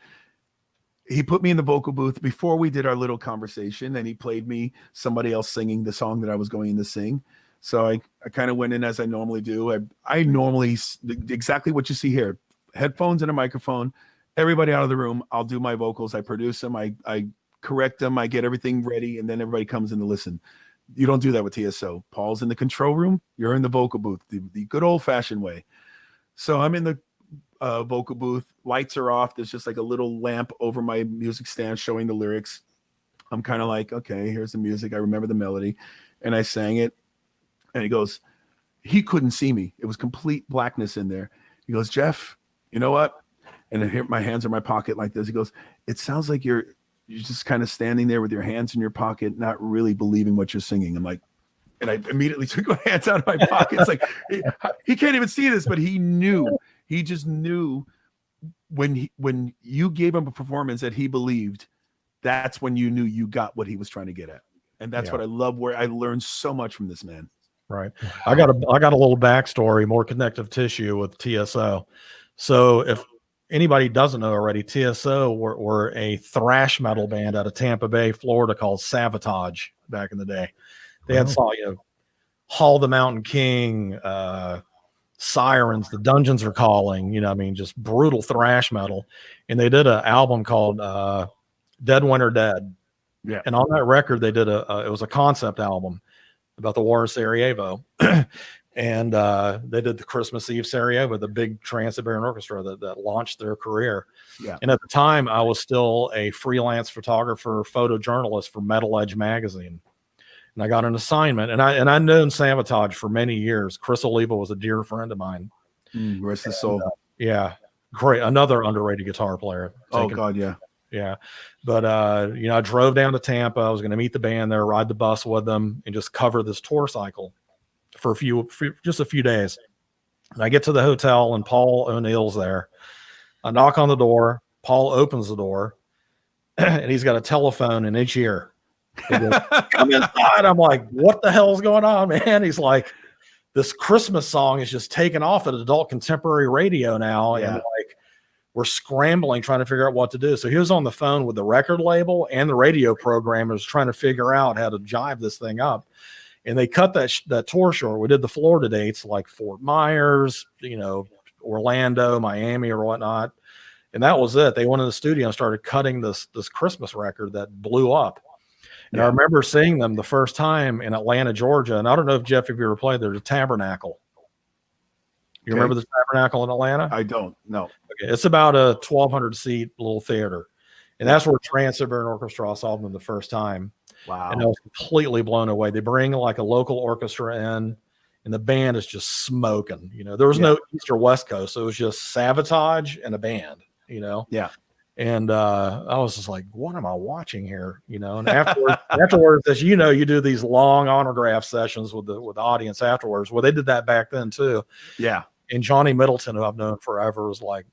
He put me in the vocal booth before we did our little conversation, and he played me somebody else singing the song that I was going to sing. So I kind of went in as I normally do. I normally, exactly what you see here, headphones and a microphone, everybody out of the room. I'll do my vocals. I produce them. I correct them. I get everything ready, and then everybody comes in to listen. You don't do that with TSO. Paul's in the control room. You're in the vocal booth, the good old fashioned way. So I'm in the vocal booth. Lights are off. There's just like a little lamp over my music stand showing the lyrics. I'm kind of like, okay, here's the music. I remember the melody, and I sang it. And he goes, he couldn't see me. It was complete blackness in there. He goes, Jeff, you know what? And I hear my hands in my pocket like this. He goes, it sounds like you're just kind of standing there with your hands in your pocket, not really believing what you're singing. I'm like, and I immediately took my hands out of my pockets. Like he can't even see this, but he knew. He just knew when you gave him a performance that he believed, that's when you knew you got what he was trying to get at. And that's what I love, where I learned so much from this man. Right. I got a little backstory, more connective tissue with TSO. So if anybody doesn't know already, TSO were a thrash metal band out of Tampa Bay, Florida called Savatage back in the day. They had Haul the Mountain King, Sirens, The Dungeons Are Calling, just brutal thrash metal. And they did an album called Dead Winter Dead. Yeah. And on that record, they did it was a concept album about the war of Sarajevo. And they did the Christmas Eve series with a big Trans-Siberian Orchestra that launched their career. Yeah. And at the time, I was still a freelance photographer, photojournalist for Metal Edge magazine. And I got an assignment, and I'd known Sabotage for many years. Chris Oliva was a dear friend of mine. Rest his soul. Yeah, great. Another underrated guitar player. Oh God, yeah. Yeah. But, I drove down to Tampa. I was going to meet the band there, ride the bus with them, and just cover this tour cycle for just a few days. And I get to the hotel, and Paul O'Neill's there. I knock on the door. Paul opens the door, and he's got a telephone in each ear. He goes, "Come inside." I'm like, "What the hell's going on, man?" He's like, "This Christmas song is just taking off at adult contemporary radio now." Yeah. And like, we're scrambling, trying to figure out what to do. So he was on the phone with the record label and the radio programmers trying to figure out how to jive this thing up. And they cut that tour short. We did the Florida dates like Fort Myers, Orlando, Miami, or whatnot. And that was it. They went in the studio and started cutting this Christmas record that blew up. And I remember seeing them the first time in Atlanta, Georgia. And I don't know if Jeff, if you ever played there, the Tabernacle. You remember the Tabernacle in Atlanta? I don't. No. Okay. It's about a 1,200 seat little theater. And that's where Trans-Siberian Orchestra saw them the first time. Wow. And I was completely blown away. They bring like a local orchestra in, and the band is just smoking. There was no East or West Coast. So it was just Sabotage and a band, Yeah. And I was just like, what am I watching here? And afterwards, as you do these long autograph sessions with the audience afterwards. Well, they did that back then too. Yeah. And Johnny Middleton, who I've known forever, was like,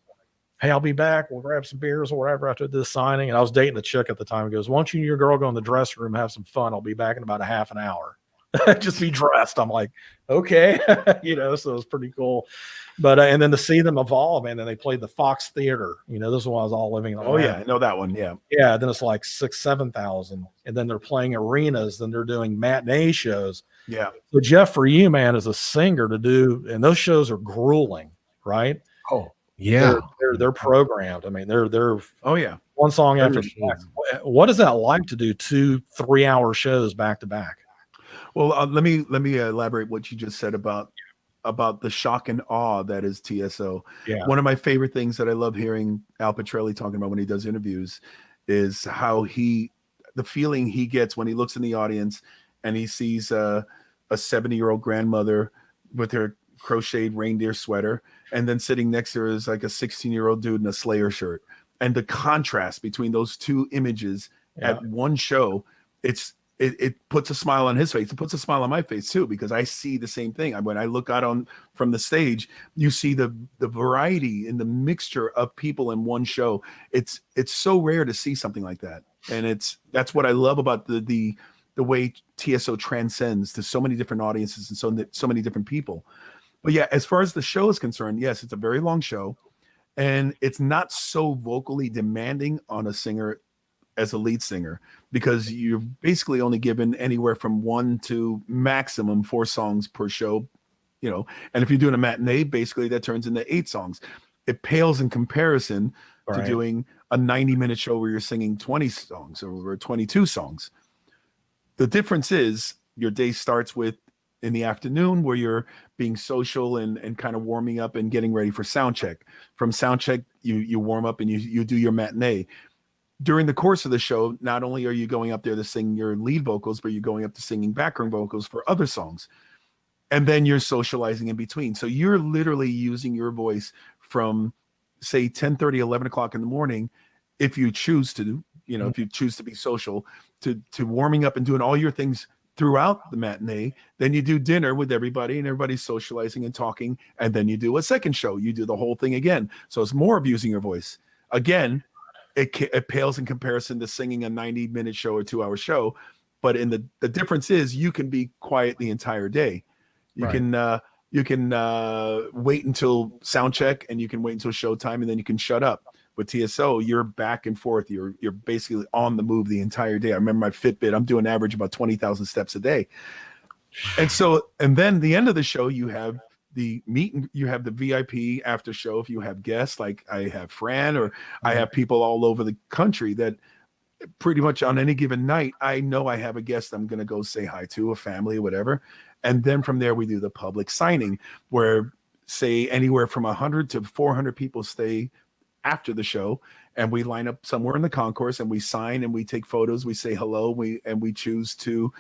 "Hey, I'll be back. We'll grab some beers or whatever after this signing." And I was dating a chick at the time. He goes, "Why don't you and your girl go in the dressing room, have some fun? I'll be back in about a half an hour." Just be dressed. I'm like, okay, so it was pretty cool. But and then to see them evolve, and then they played the Fox Theater. This is when I was all living in Oh yeah, I know that one. Yeah. Yeah. Then it's like 6,000-7,000, and then they're playing arenas. Then they're doing matinee shows. Yeah. So Jeff, for you, man, as a singer to do, and those shows are grueling, right? Oh yeah. They're programmed. I mean, they're Oh yeah. one song after the next. What is that like to do 2-3 hour shows back to back? Well, let me elaborate what you just said about the shock and awe that is TSO. Yeah. One of my favorite things that I love hearing Al Petrelli talking about when he does interviews is how the feeling he gets when he looks in the audience and he sees a 70-year-old grandmother with her crocheted reindeer sweater, and then sitting next to her is like a 16-year-old dude in a Slayer shirt. And the contrast between those two images at one show, it puts a smile on his face. It puts a smile on my face too, because I see the same thing. When I look out from the stage, you see the variety and the mixture of people in one show. It's so rare to see something like that. And that's what I love about the way TSO transcends to so many different audiences and so many different people. But yeah, as far as the show is concerned, yes, it's a very long show, and it's not so vocally demanding on a singer as a lead singer, because you're basically only given anywhere from 1 to maximum 4 songs per show, and if you're doing a matinee, basically that turns into 8 songs. It pales in comparison to doing a 90-minute show where you're singing 20 songs or 22 songs. The difference is your day starts with in the afternoon, where you're being social and kind of warming up and getting ready for sound check. From sound check, you warm up and you do your matinee. During the course of the show, not only are you going up there to sing your lead vocals, but you're going up to singing background vocals for other songs. And then you're socializing in between. So you're literally using your voice from, say, 10:30, 11 o'clock in the morning, if you choose to, if you choose to be social, to warming up and doing all your things throughout the matinee. Then you do dinner with everybody, and everybody's socializing and talking. And then you do a second show. You do the whole thing again. So it's more of using your voice. Again, it pales in comparison to singing a 90-minute show or 2-hour show. But the difference is you can be quiet the entire day. You can wait until sound check, and you can wait until showtime, and then you can shut up. With TSO, you're back and forth. You're basically on the move the entire day. I remember my Fitbit, I'm doing average about 20,000 steps a day. And then the end of the show, you have the you have the VIP after show. If you have guests, like I have Fran, or I have people all over the country that pretty much on any given night, I know I have a guest I'm going to go say hi to, a family, whatever. And then from there, we do the public signing where, say, anywhere from 100 to 400 people stay after the show, and we line up somewhere in the concourse and we sign and we take photos, we say hello, we choose to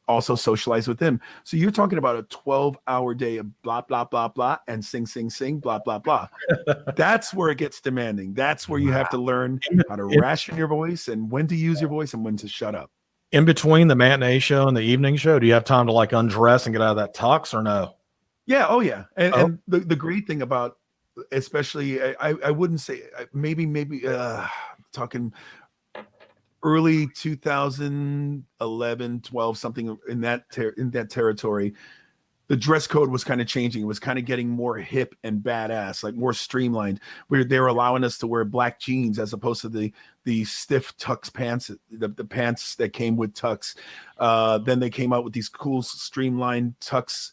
also socialize with them. So you're talking about a 12-hour day of blah, blah, blah, blah, and sing, blah, blah, blah. That's where it gets demanding. That's where you have to learn how to ration your voice and when to use your voice and when to shut up. In between the matinee show and the evening show, do you have time to like undress and get out of that tux or no? Yeah. Oh yeah. And the great thing about, especially, I wouldn't say maybe talking early 2011, 12, something in that territory, the dress code was kind of changing. It was kind of getting more hip and badass, like more streamlined. They were allowing us to wear black jeans as opposed to the stiff tux pants, the pants that came with tux. Then they came out with these cool streamlined tux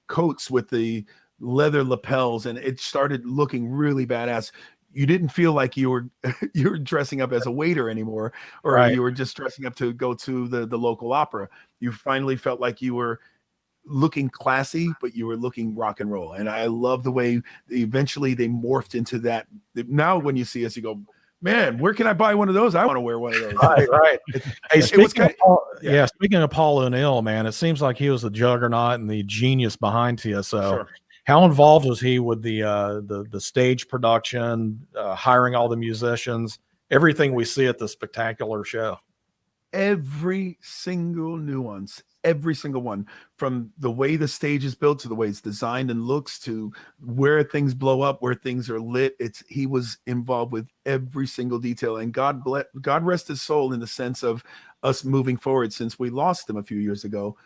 coats with the leather lapels, and it started looking really badass. You didn't feel like you were dressing up as a waiter anymore, or right. You were just dressing up to go to the local opera. You finally felt like you were looking classy, but you were looking rock and roll. And I love the way eventually they morphed into that. Now when you see us, you go, man, where can I buy one of those? I want to wear one of those. Right. Hey, speaking of Paul O'Neill, man, it seems like he was the juggernaut and the genius behind TSO. Sure. How involved was he with the stage production, hiring all the musicians, everything we see at the spectacular show? Every single nuance, every single one, from the way the stage is built to the way it's designed and looks to where things blow up, where things are lit. He was involved with every single detail, and God rest his soul in the sense of us moving forward since we lost him a few years ago.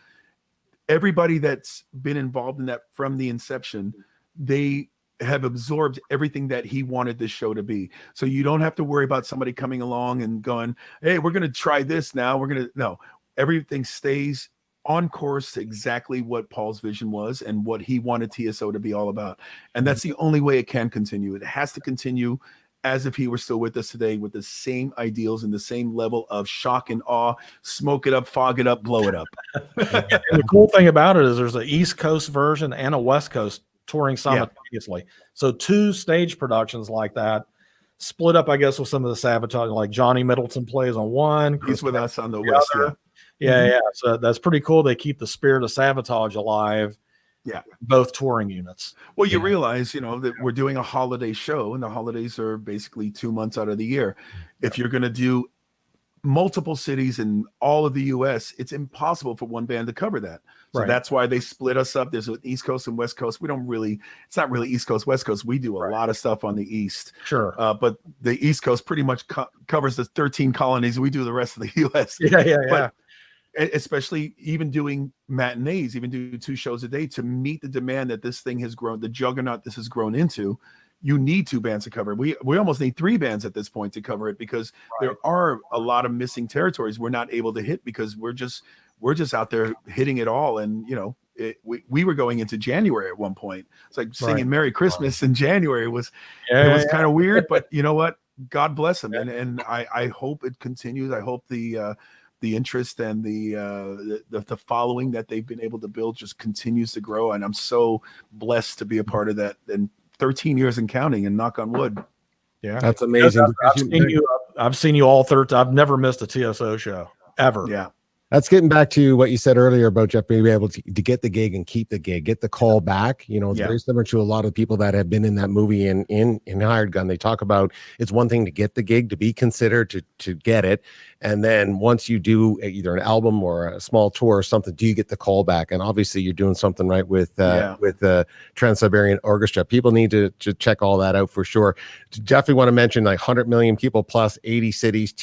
Everybody that's been involved in that from the inception, they have absorbed everything that he wanted this show to be. So you don't have to worry about somebody coming along and going, hey, we're going to try this now. No, everything stays on course to exactly what Paul's vision was and what he wanted TSO to be all about. And that's the only way it can continue. It has to continue as if he were still with us today, with the same ideals and the same level of shock and awe. Smoke it up, fog it up, blow it up. And the cool thing about it is there's an East Coast version and a West Coast touring simultaneously. Yeah. So 2 stage productions like that, split up, I guess, with some of the Sabotage. Like Johnny Middleton plays on one. He's with us on the West. Yeah. So that's pretty cool. They keep the spirit of Sabotage alive. Yeah, both touring units. Well, you realize, that we're doing a holiday show, and the holidays are basically 2 months out of the year. If you're going to do multiple cities in all of the U.S., it's impossible for one band to cover that. So that's why they split us up. There's an East Coast and West Coast. It's not really East Coast, West Coast. We do a lot of stuff on the East. Sure. But the East Coast pretty much covers the 13 colonies. We do the rest of the U.S. Yeah. Especially even doing matinees, even do 2 shows a day to meet the demand that this thing has grown, the juggernaut this has grown into. You need 2 bands to cover it. We almost need 3 bands at this point to cover it, because there are a lot of missing territories we're not able to hit because we're just out there hitting it all. And we were going into January at one point. It's like singing Merry Christmas in January was kind of weird, but you know what? God bless them. And I hope it continues. I hope the interest and the following that they've been able to build just continues to grow. And I'm so blessed to be a part of that. And 13 years and counting, and knock on wood. Yeah, that's amazing. I've seen you all 13. I've never missed a TSO show ever. Yeah. That's getting back to what you said earlier about Jeff being able to get the gig and keep the gig, get the call back. It's very similar to a lot of people that have been in that movie in Hired Gun. They talk about it's one thing to get the gig, to be considered, to get it. And then once you do either an album or a small tour or something, do you get the call back? And obviously you're doing something right with the Trans-Siberian Orchestra. People need to check all that out for sure. Definitely want to mention like 100 million people plus 80 cities,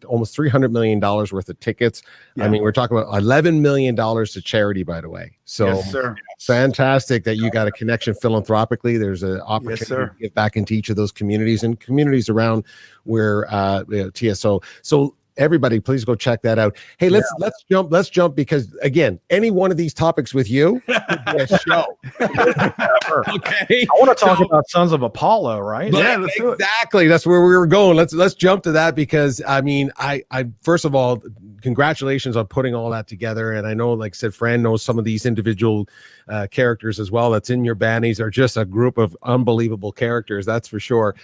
almost $300 million worth of tickets. Yeah. I mean, we're talking about $11 million to charity, by the way. So yes, sir. Fantastic that you got a connection philanthropically. There's an opportunity to get back into each of those communities and communities around where TSO. So everybody, please go check that out. Hey, let's jump because again, any one of these topics with you could be a show. Okay. I want to talk about Sons of Apollo, right? Yeah, let's do it. Exactly. That's where we were going. Let's jump to that because I mean, I first of all, congratulations on putting all that together. And I know, like I said, Fran knows some of these individual characters as well. That's in your band. These are just a group of unbelievable characters. That's for sure.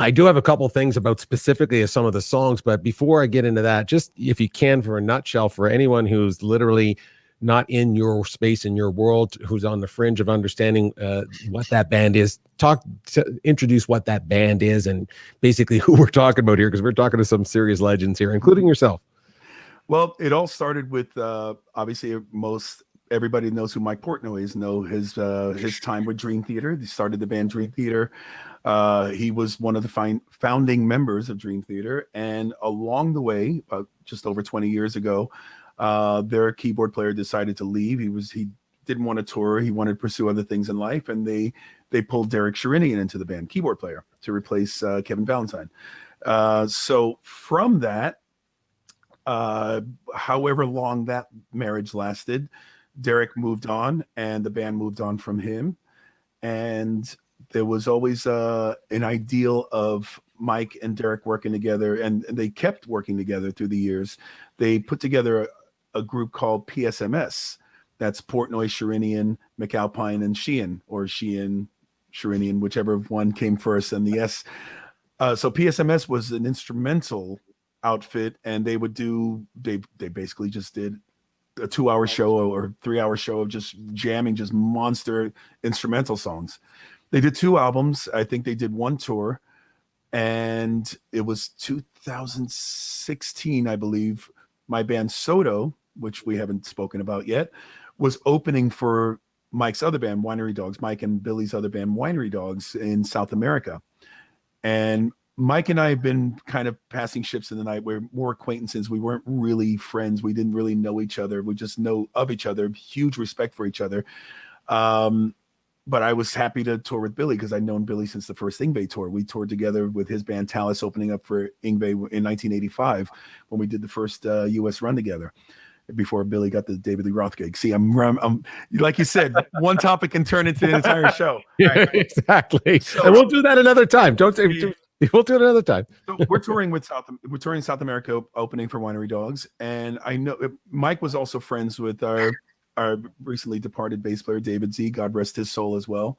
I do have a couple things about specifically of some of the songs, but before I get into that, just if you can, for a nutshell, for anyone who's literally not in your space, in your world, who's on the fringe of understanding what that band is, introduce what that band is and basically who we're talking about here, because we're talking to some serious legends here, including yourself. Well, it all started with obviously everybody knows who Mike Portnoy is. Know his time with Dream Theater. He started the band Dream Theater. He was one of the founding members of Dream Theater, and along the way, just over 20 years ago, their keyboard player decided to leave. He didn't want to tour. He wanted to pursue other things in life, and they pulled Derek Sherinian into the band, keyboard player, to replace Kevin Valentine. So from that, however long that marriage lasted, Derek moved on, and the band moved on from him, and there was always an ideal of Mike and Derek working together, and they kept working together through the years. They put together a group called PSMS. That's Portnoy, Sherinian, McAlpine, and Sheehan, or Sheehan, Sherinian, whichever one came first, and the S. So PSMS was an instrumental outfit, and they basically just did a 2-hour show or 3-hour show of just jamming, just monster instrumental songs. They did 2 albums. I think they did 1 tour, and it was 2016, I believe. My band Soto, which we haven't spoken about yet, was opening for Mike's other band, Winery Dogs, Mike and Billy's other band, Winery Dogs, in South America. And Mike and I have been kind of passing ships in the night. We're more acquaintances. We weren't really friends. We didn't really know each other. We just know of each other, huge respect for each other. But I was happy to tour with Billy because I'd known Billy since the first Yngwie tour. We toured together with his band Talus, opening up for Yngwie in 1985 when we did the first U.S. run together before Billy got the David Lee Roth gig. See, I'm like you said, one topic can turn into an entire show. Right? Exactly. So, and we'll do that another time. We'll do it another time. So we're touring South America, opening for Winery Dogs, and I know Mike was also friends with our recently departed bass player David Z, God rest his soul as well.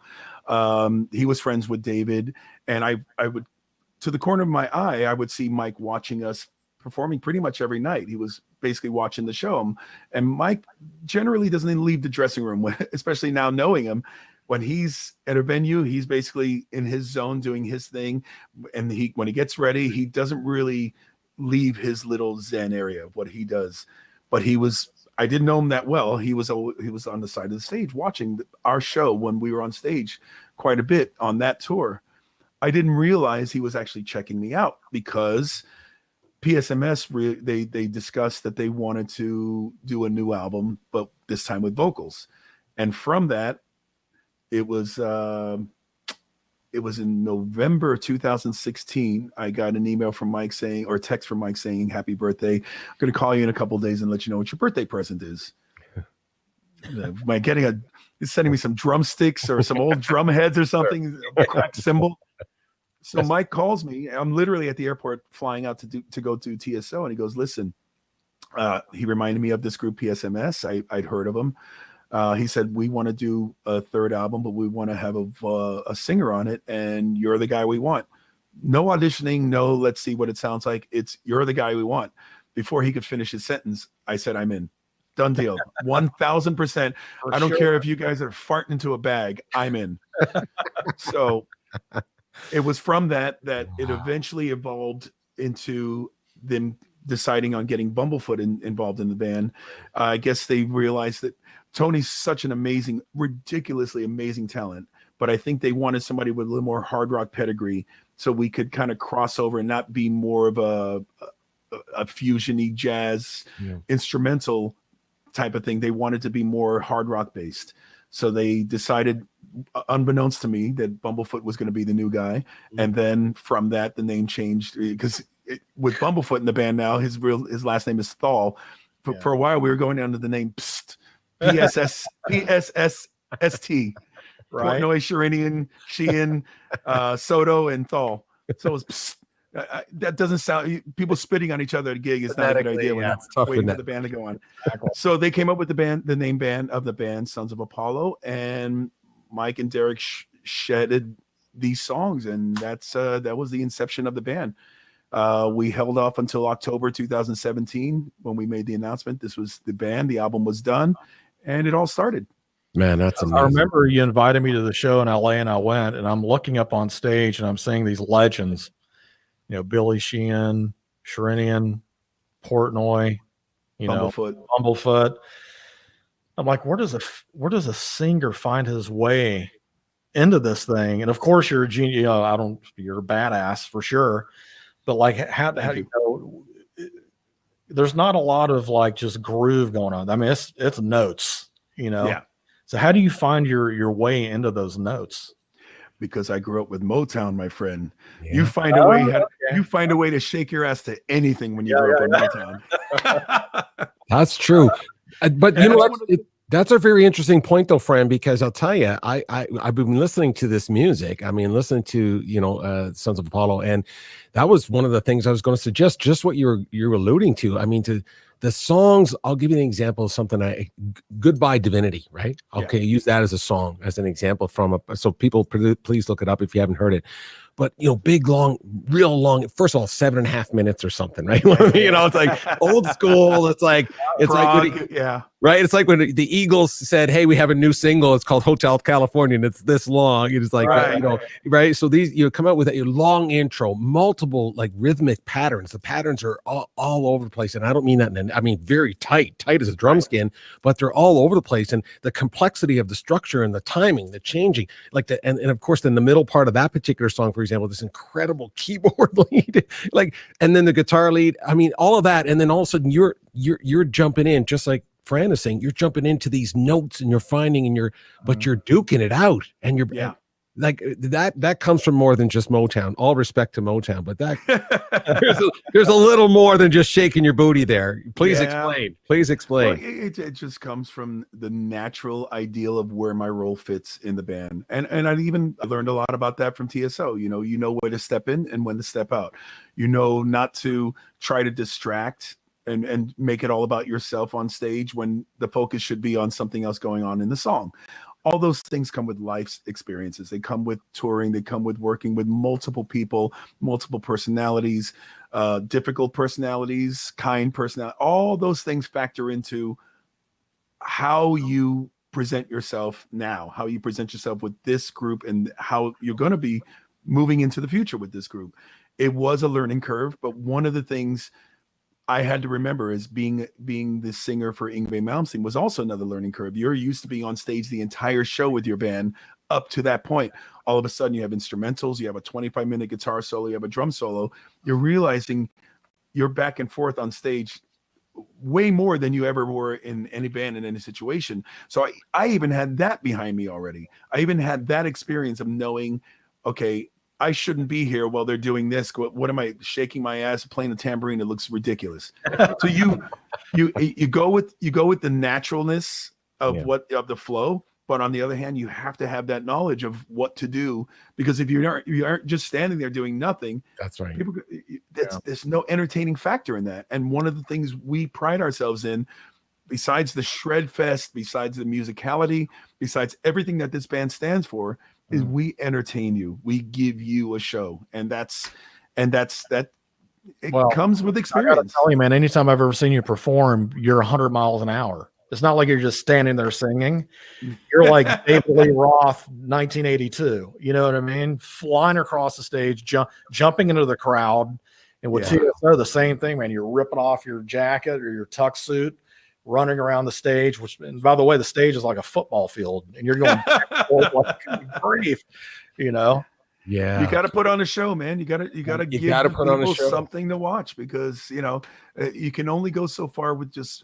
He was friends with David, and I would, to the corner of my eye, I would see Mike watching us performing pretty much every night. He was basically watching the show, and Mike generally doesn't even leave the dressing room, especially now knowing him. When he's at a venue, he's basically in his zone doing his thing. And when he gets ready, he doesn't really leave his little Zen area of what he does. But I didn't know him that well. He was on the side of the stage watching our show when we were on stage quite a bit on that tour. I didn't realize he was actually checking me out because PSMS, they discussed that they wanted to do a new album, but this time with vocals. And from that, it was in November 2016. I got an email from Mike saying, or a text from Mike saying, "Happy birthday. I'm going to call you in a couple of days and let you know what your birthday present is." Am I getting he's sending me some drumsticks or some old drum heads or something, a cracked cymbal. So Mike calls me. I'm literally at the airport flying out to go to TSO, and he goes, "Listen," he reminded me of this group PSMS. I'd heard of them. He said, "We want to do a third album, but we want to have a singer on it, and you're the guy we want. No auditioning, no, let's see what it sounds like. You're the guy we want." Before he could finish his sentence, I said, "I'm in. Done deal. 1,000%. I don't care if you guys are farting into a bag. I'm in." So it was from that it eventually evolved into them deciding on getting Bumblefoot involved in the band. I guess they realized that Tony's such an ridiculously amazing talent, but I think they wanted somebody with a little more hard rock pedigree so we could kind of cross over and not be more of a fusion-y jazz instrumental type of thing. They wanted to be more hard rock based. So they decided, unbeknownst to me, that Bumblefoot was going to be the new guy. And then from that, the name changed because with Bumblefoot in the band now. His last name is Thal. For a while, we were going under the name Psst, PSSST. Right. Portnoy, Sherinian, Sheehan, Soto, and Thal. So it's Psst. That doesn't sound, people spitting on each other at a gig is not a good idea when it's tough waiting for the band to go on. So they came up with the name band of the band, Sons of Apollo, and Mike and Derek shedded these songs, and that was the inception of the band. We held off until October 2017 when we made the announcement. This was the band, the album was done, and it all started. Man, that's amazing. I remember you invited me to the show in LA, and I went, and I'm looking up on stage and I'm seeing these legends, Billy Sheehan, Sherinian, Portnoy, Bumblefoot. I'm like, where does a singer find his way into this thing? And of course you're a genius, you're a badass for sure. But like, how do you know? There's not a lot of like just groove going on. I mean, it's notes, Yeah. So how do you find your way into those notes? Because I grew up with Motown, my friend. Yeah. You find a way. You find a way to shake your ass to anything when you grow up with Motown. That's true. But you know what? That's a very interesting point, though, Fran, because I'll tell you, I've been listening to this music. I mean, listening to Sons of Apollo, and that was one of the things I was going to suggest. Just what you're alluding to. I mean, to the songs. I'll give you an example of something. Goodbye Divinity, right? Okay, use that as a song, as an example so people please look it up if you haven't heard it. But big, long, real long. First of all, 7.5 minutes or something, right? It's like old school. It's like right. It's like when the Eagles said, "Hey, we have a new single. It's called Hotel California, and it's this long." It's like right. So these come out with a long intro, multiple like rhythmic patterns. The patterns are all over the place, and I don't mean that. I mean very tight as a drum skin, but they're all over the place, and the complexity of the structure and the timing, the changing, like and of course, in the middle part of that particular song, for example, this incredible keyboard lead, and then the guitar lead. I mean, all of that, and then all of a sudden you're jumping in, just like Fran is saying, you're jumping into these notes and you're finding but you're duking it out, and you're like that comes from more than just Motown. All respect to Motown, but that there's a little more than just shaking your booty there. Please explain. Well, it just comes from the natural ideal of where my role fits in the band, and I learned a lot about that from TSO. You know where to step in and when to step out. Not to try to distract and make it all about yourself on stage when the focus should be on something else going on in the song. All those things come with life's experiences. They come with touring. They come with working with multiple people, multiple personalities, difficult personalities, kind personality. All those things factor into how you present yourself now, how you present yourself with this group, and how you're going to be moving into the future with this group. It was a learning curve, but one of the things I had to remember is being the singer for Yngwie Malmsteen was also another learning curve. You're used to being on stage the entire show with your band up to that point. All of a sudden you have instrumentals, you have a 25-minute guitar solo, you have a drum solo. You're realizing you're back and forth on stage way more than you ever were in any band in any situation. So I even had that behind me already. I even had that experience of knowing, okay, I shouldn't be here while they're doing this. What am I shaking my ass playing the tambourine? It looks ridiculous. So you go with the naturalness of the flow, but on the other hand, you have to have that knowledge of what to do, because if you aren't just standing there doing nothing, that's right. There's no entertaining factor in that. And one of the things we pride ourselves in, besides the shred fest, besides the musicality, besides everything that this band stands for, is we entertain you. We give you a show, and that's that. It comes with experience. I gotta tell you, man, anytime I've ever seen you perform, you're 100 miles an hour. It's not like you're just standing there singing. You're like David Lee Roth, 1982. You know what I mean? Flying across the stage, jumping into the crowd, and with TSO, the same thing, man. You're ripping off your jacket or your tux suit, running around the stage, which, and by the way, the stage is like a football field, and you're going back and forth like grief, Yeah, you got to put on a show, man. You got to give people something to watch, because you can only go so far with just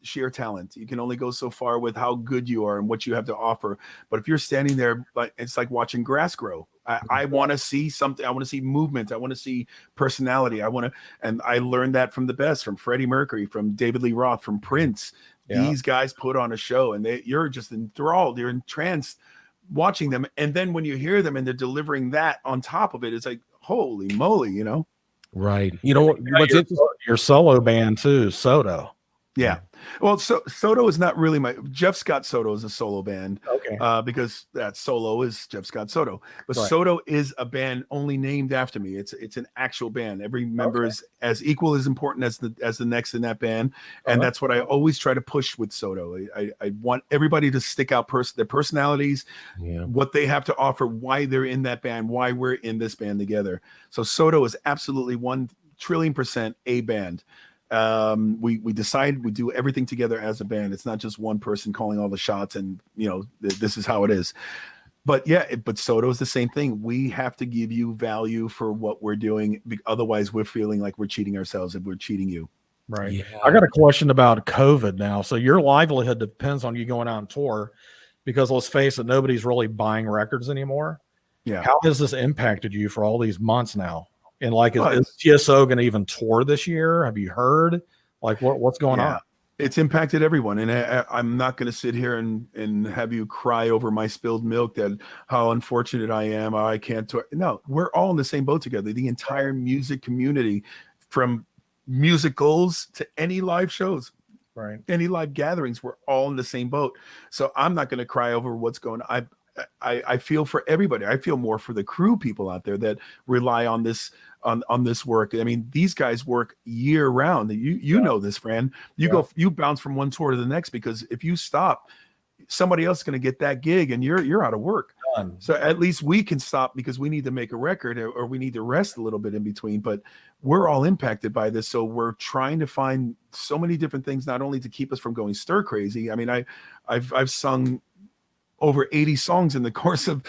sheer talent. You can only go so far with how good you are and what you have to offer. But if you're standing there, it's like watching grass grow. I want to see something. I want to see movement. I want to see personality. And I learned that from the best, from Freddie Mercury, from David Lee Roth, from Prince. Yeah. These guys put on a show, and you're just enthralled. You're entranced watching them. And then when you hear them and they're delivering that on top of it, it's like, holy moly, you know? Right. You know what's your solo band too, Soto. Yeah. Well, Soto is not really Jeff Scott Soto is a solo band. Okay. Because that solo is Jeff Scott Soto. But Right. Soto is a band only named after me. It's an actual band. Every member is as equal as important as the next in that band. And that's what I always try to push with Soto. I want everybody to stick out their personalities, what they have to offer, why they're in that band, why we're in this band together. So Soto is absolutely 1,000,000,000,000% a band. We decide we do everything together as a band. It's not just one person calling all the shots and this is how it is. But but Soto is the same thing. We have to give you value for what we're doing. Otherwise we're feeling like we're cheating ourselves if we're cheating you. Right. Yeah. I got a question about COVID now. So your livelihood depends on you going out on tour, because let's face it, nobody's really buying records anymore. Yeah. How has this impacted you for all these months now? And like, is TSO going to even tour this year? Have you heard? Like, what's going on? It's impacted everyone. And I'm not going to sit here and have you cry over my spilled milk that how unfortunate I am. I can't tour. No, we're all in the same boat together. The entire music community, from musicals to any live shows, right? Any live gatherings, we're all in the same boat. So I'm not going to cry over what's going on. I feel for everybody. I feel more for the crew people out there that rely on this work. I mean, these guys work year round. You know this, Fran. You bounce from one tour to the next, because if you stop, somebody else is going to get that gig and you're out of work. So at least we can stop because we need to make a record or we need to rest a little bit in between. But we're all impacted by this. So we're trying to find so many different things, not only to keep us from going stir crazy. I mean, I've sung over 80 songs in the course of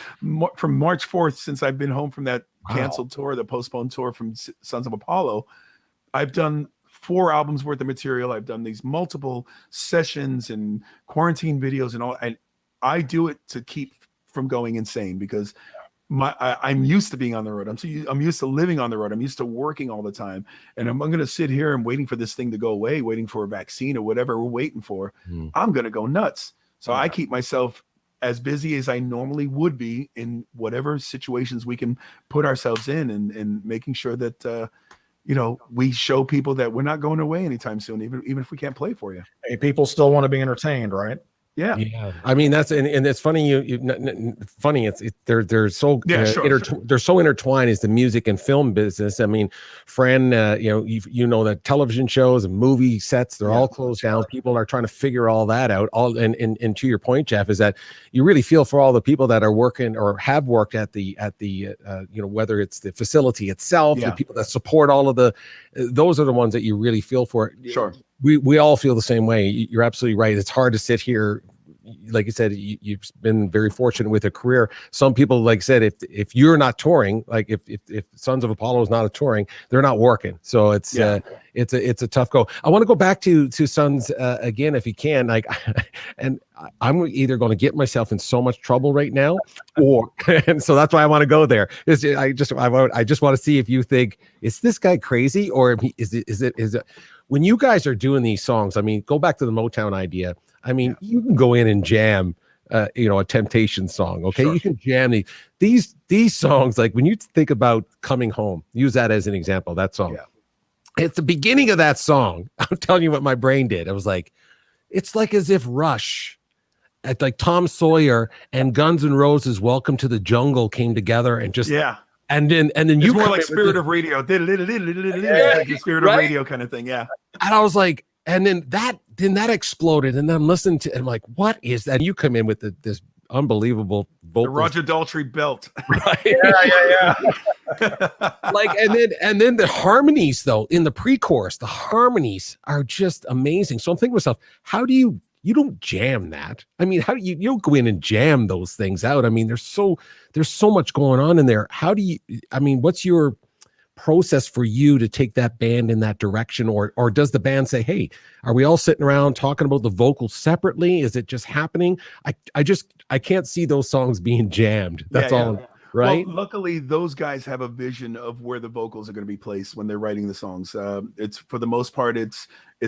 from March 4th, since I've been home from that canceled tour, the postponed tour from Sons of Apollo. I've done 4 albums worth of material. I've done these multiple sessions and quarantine videos and all. And I do it to keep from going insane, because I'm used to being on the road. I'm used to living on the road. I'm used to working all the time. And I'm going to sit here and waiting for this thing to go away, waiting for a vaccine or whatever we're waiting for. I'm going to go nuts. So I keep myself as busy as I normally would be in whatever situations we can put ourselves in, and making sure that, we show people that we're not going away anytime soon, even if we can't play for you. Hey, people still want to be entertained, right? Yeah. I mean, that's and it's funny. They're so they're so intertwined as the music and film business. I mean, Fran, you know that television shows and movie sets, they're all closed down. People are trying to figure all that out. And to your point, Jeff, is that you really feel for all the people that are working or have worked at the whether it's the facility itself, the people that support all of those are the ones that you really feel for. Sure. We all feel the same way. You're absolutely right. It's hard to sit here. Like you said, you've been very fortunate with a career. Some people, like I said, if you're not touring, like if Sons of Apollo is not touring, they're not working. So it's a tough go. I want to go back to Sons again, if you can. And I'm either going to get myself in so much trouble right now, and so that's why I want to go there. I just want to see if you think, is this guy crazy, or is it when you guys are doing these songs? I mean, go back to the Motown idea. I mean, you can go in and jam, a Temptation song. Okay. Sure. You can jam these songs. Like when you think about Coming Home, use that as an example, that song. Yeah. At the beginning of that song, I'm telling you what my brain did. I was like, it's like as if Rush at like Tom Sawyer and Guns N' Roses' Welcome to the Jungle came together and just, and then it's you more like Spirit of Radio, like the Spirit of Radio kind of thing. Yeah. And I was like, and then that exploded, and then I'm listening to, and I'm like, what is that? And you come in with this unbelievable vocal, the Roger Daltrey belt, right? Yeah. Like, and then the harmonies, though, in the pre-chorus, the harmonies are just amazing. So I'm thinking to myself, how do you don't jam that? I mean, how do you don't go in and jam those things out? I mean, there's so much going on in there. How do you? I mean, what's your process for you to take that band in that direction, or does the band say, hey, are we all sitting around talking about the vocals separately? Is it just happening? I can't see those songs being jammed. That's all. right? Well, luckily, those guys have a vision of where the vocals are going to be placed when they're writing the songs. It's for the most part, it's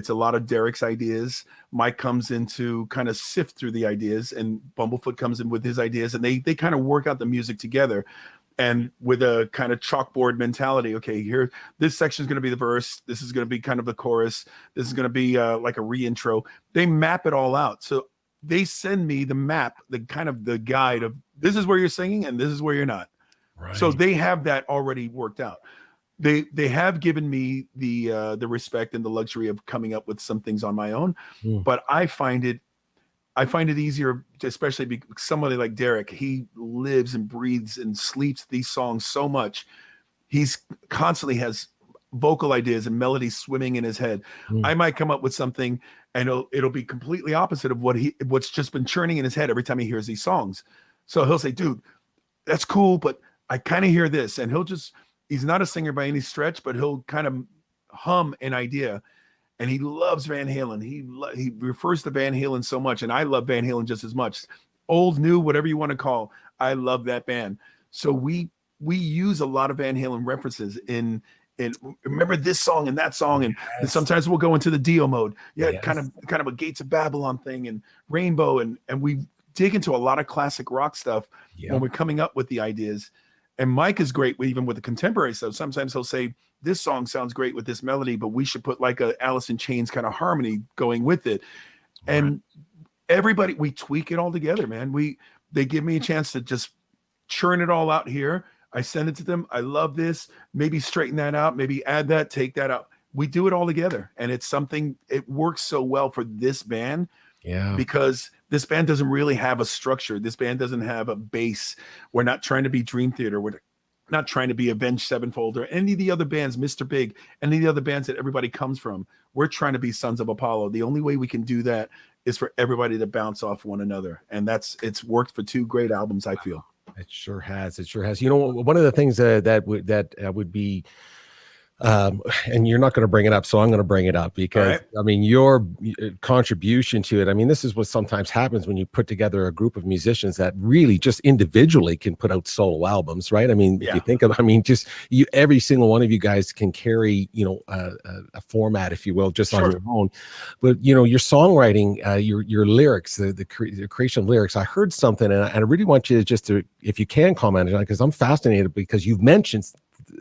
a lot of Derek's ideas. Mike comes in to kind of sift through the ideas, and Bumblefoot comes in with his ideas, and they kind of work out the music together. And with a kind of chalkboard mentality, okay, here, this section is going to be the verse. This is going to be kind of the chorus. This is going to be like a reintro. They map it all out. So they send me the map, the kind of the guide of this is where you're singing and this is where you're not. Right. So they have that already worked out. They have given me the respect and the luxury of coming up with some things on my own, but I find it easier, especially because somebody like Derek, he lives and breathes and sleeps these songs so much. He's constantly has vocal ideas and melodies swimming in his head. I might come up with something and it'll be completely opposite of what's just been churning in his head every time he hears these songs. So he'll say, dude, that's cool, but I kind of hear this. And he's not a singer by any stretch, but he'll kind of hum an idea. And he loves Van Halen. He refers to Van Halen so much, and I love Van Halen just as much. Old, new, whatever you want to call, I love that band. So we use a lot of Van Halen references in remember this song and that song, and sometimes we'll go into the Dio mode, kind of a Gates of Babylon thing, and Rainbow, and we dig into a lot of classic rock stuff when we're coming up with the ideas. And Mike is great even with the contemporary stuff. Sometimes he'll say, this song sounds great with this melody, but we should put like a Alice in Chains kind of harmony going with it. Right. And everybody, we tweak it all together, man. They give me a chance to just churn it all out here. I send it to them. I love this. Maybe straighten that out. Maybe add that, take that out. We do it all together. And it's something, it works so well for this band. Yeah. Because this band doesn't really have a structure. This band doesn't have a base. We're not trying to be Dream Theater. We're not trying to be Avenged Sevenfold or any of the other bands, Mr. Big, any of the other bands that everybody comes from. We're trying to be Sons of Apollo. The only way we can do that is for everybody to bounce off one another. And it's worked for 2 great albums, I feel. It sure has. It sure has. You know, one of the things that would be, and you're not going to bring it up, so I'm going to bring it up because right. I mean, your contribution to it. I mean, this is what sometimes happens when you put together a group of musicians that really just individually can put out solo albums, right? I mean, if you think of, I mean, just every single one of you guys can carry, a format, if you will, just on your own. But your songwriting, your lyrics, the creation of lyrics. I heard something, and I really want you to if you can comment on it, because I'm fascinated because you've mentioned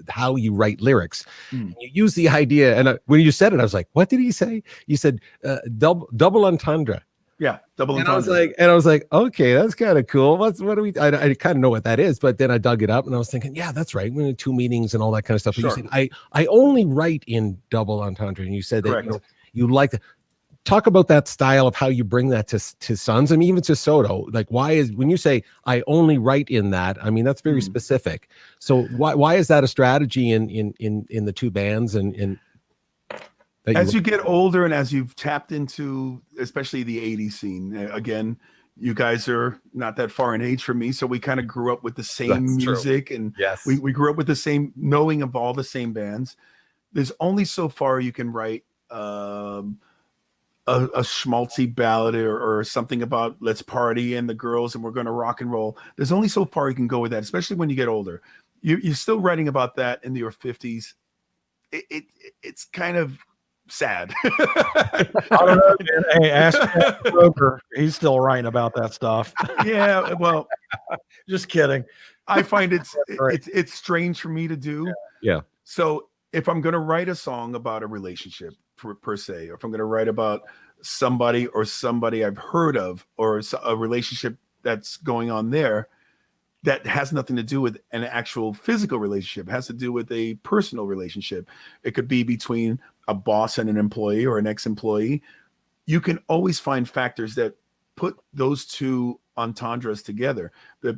how you write lyrics. You use the idea, and when you said it, I was like, what did he say? You said double entendre. Yeah, double entendre. And I was like, okay, that's kind of cool. What do we? I kind of know what that is, but then I dug it up and I was thinking, yeah, that's right. We had 2 meanings and all that kind of stuff. But you said I only write in double entendre, and you said that you like that. Talk about that style of how you bring that to Sons, I mean, even to Soto. Like, when you say I only write in that, I mean, that's very specific. So why is that a strategy in the 2 bands? And as you get older and as you've tapped into, especially the 80s scene, again, you guys are not that far in age from me, so we kind of grew up with the same music, and we grew up with the same knowing of all the same bands. There's only so far you can write a schmaltzy ballad or something about let's party and the girls and we're going to rock and roll. There's only so far you can go with that, especially when you get older. You're still writing about that in your 50s. It's kind of sad. I don't know. Hey, ask Broker. He's still writing about that stuff. Yeah, well, just kidding. I find it's strange for me to do. Yeah. So if I'm going to write a song about a relationship per se, or if I'm going to write about somebody I've heard of, or a relationship that's going on there that has nothing to do with an actual physical relationship, it has to do with a personal relationship. It could be between a boss and an employee or an ex-employee. You can always find factors that put those 2 entendres together.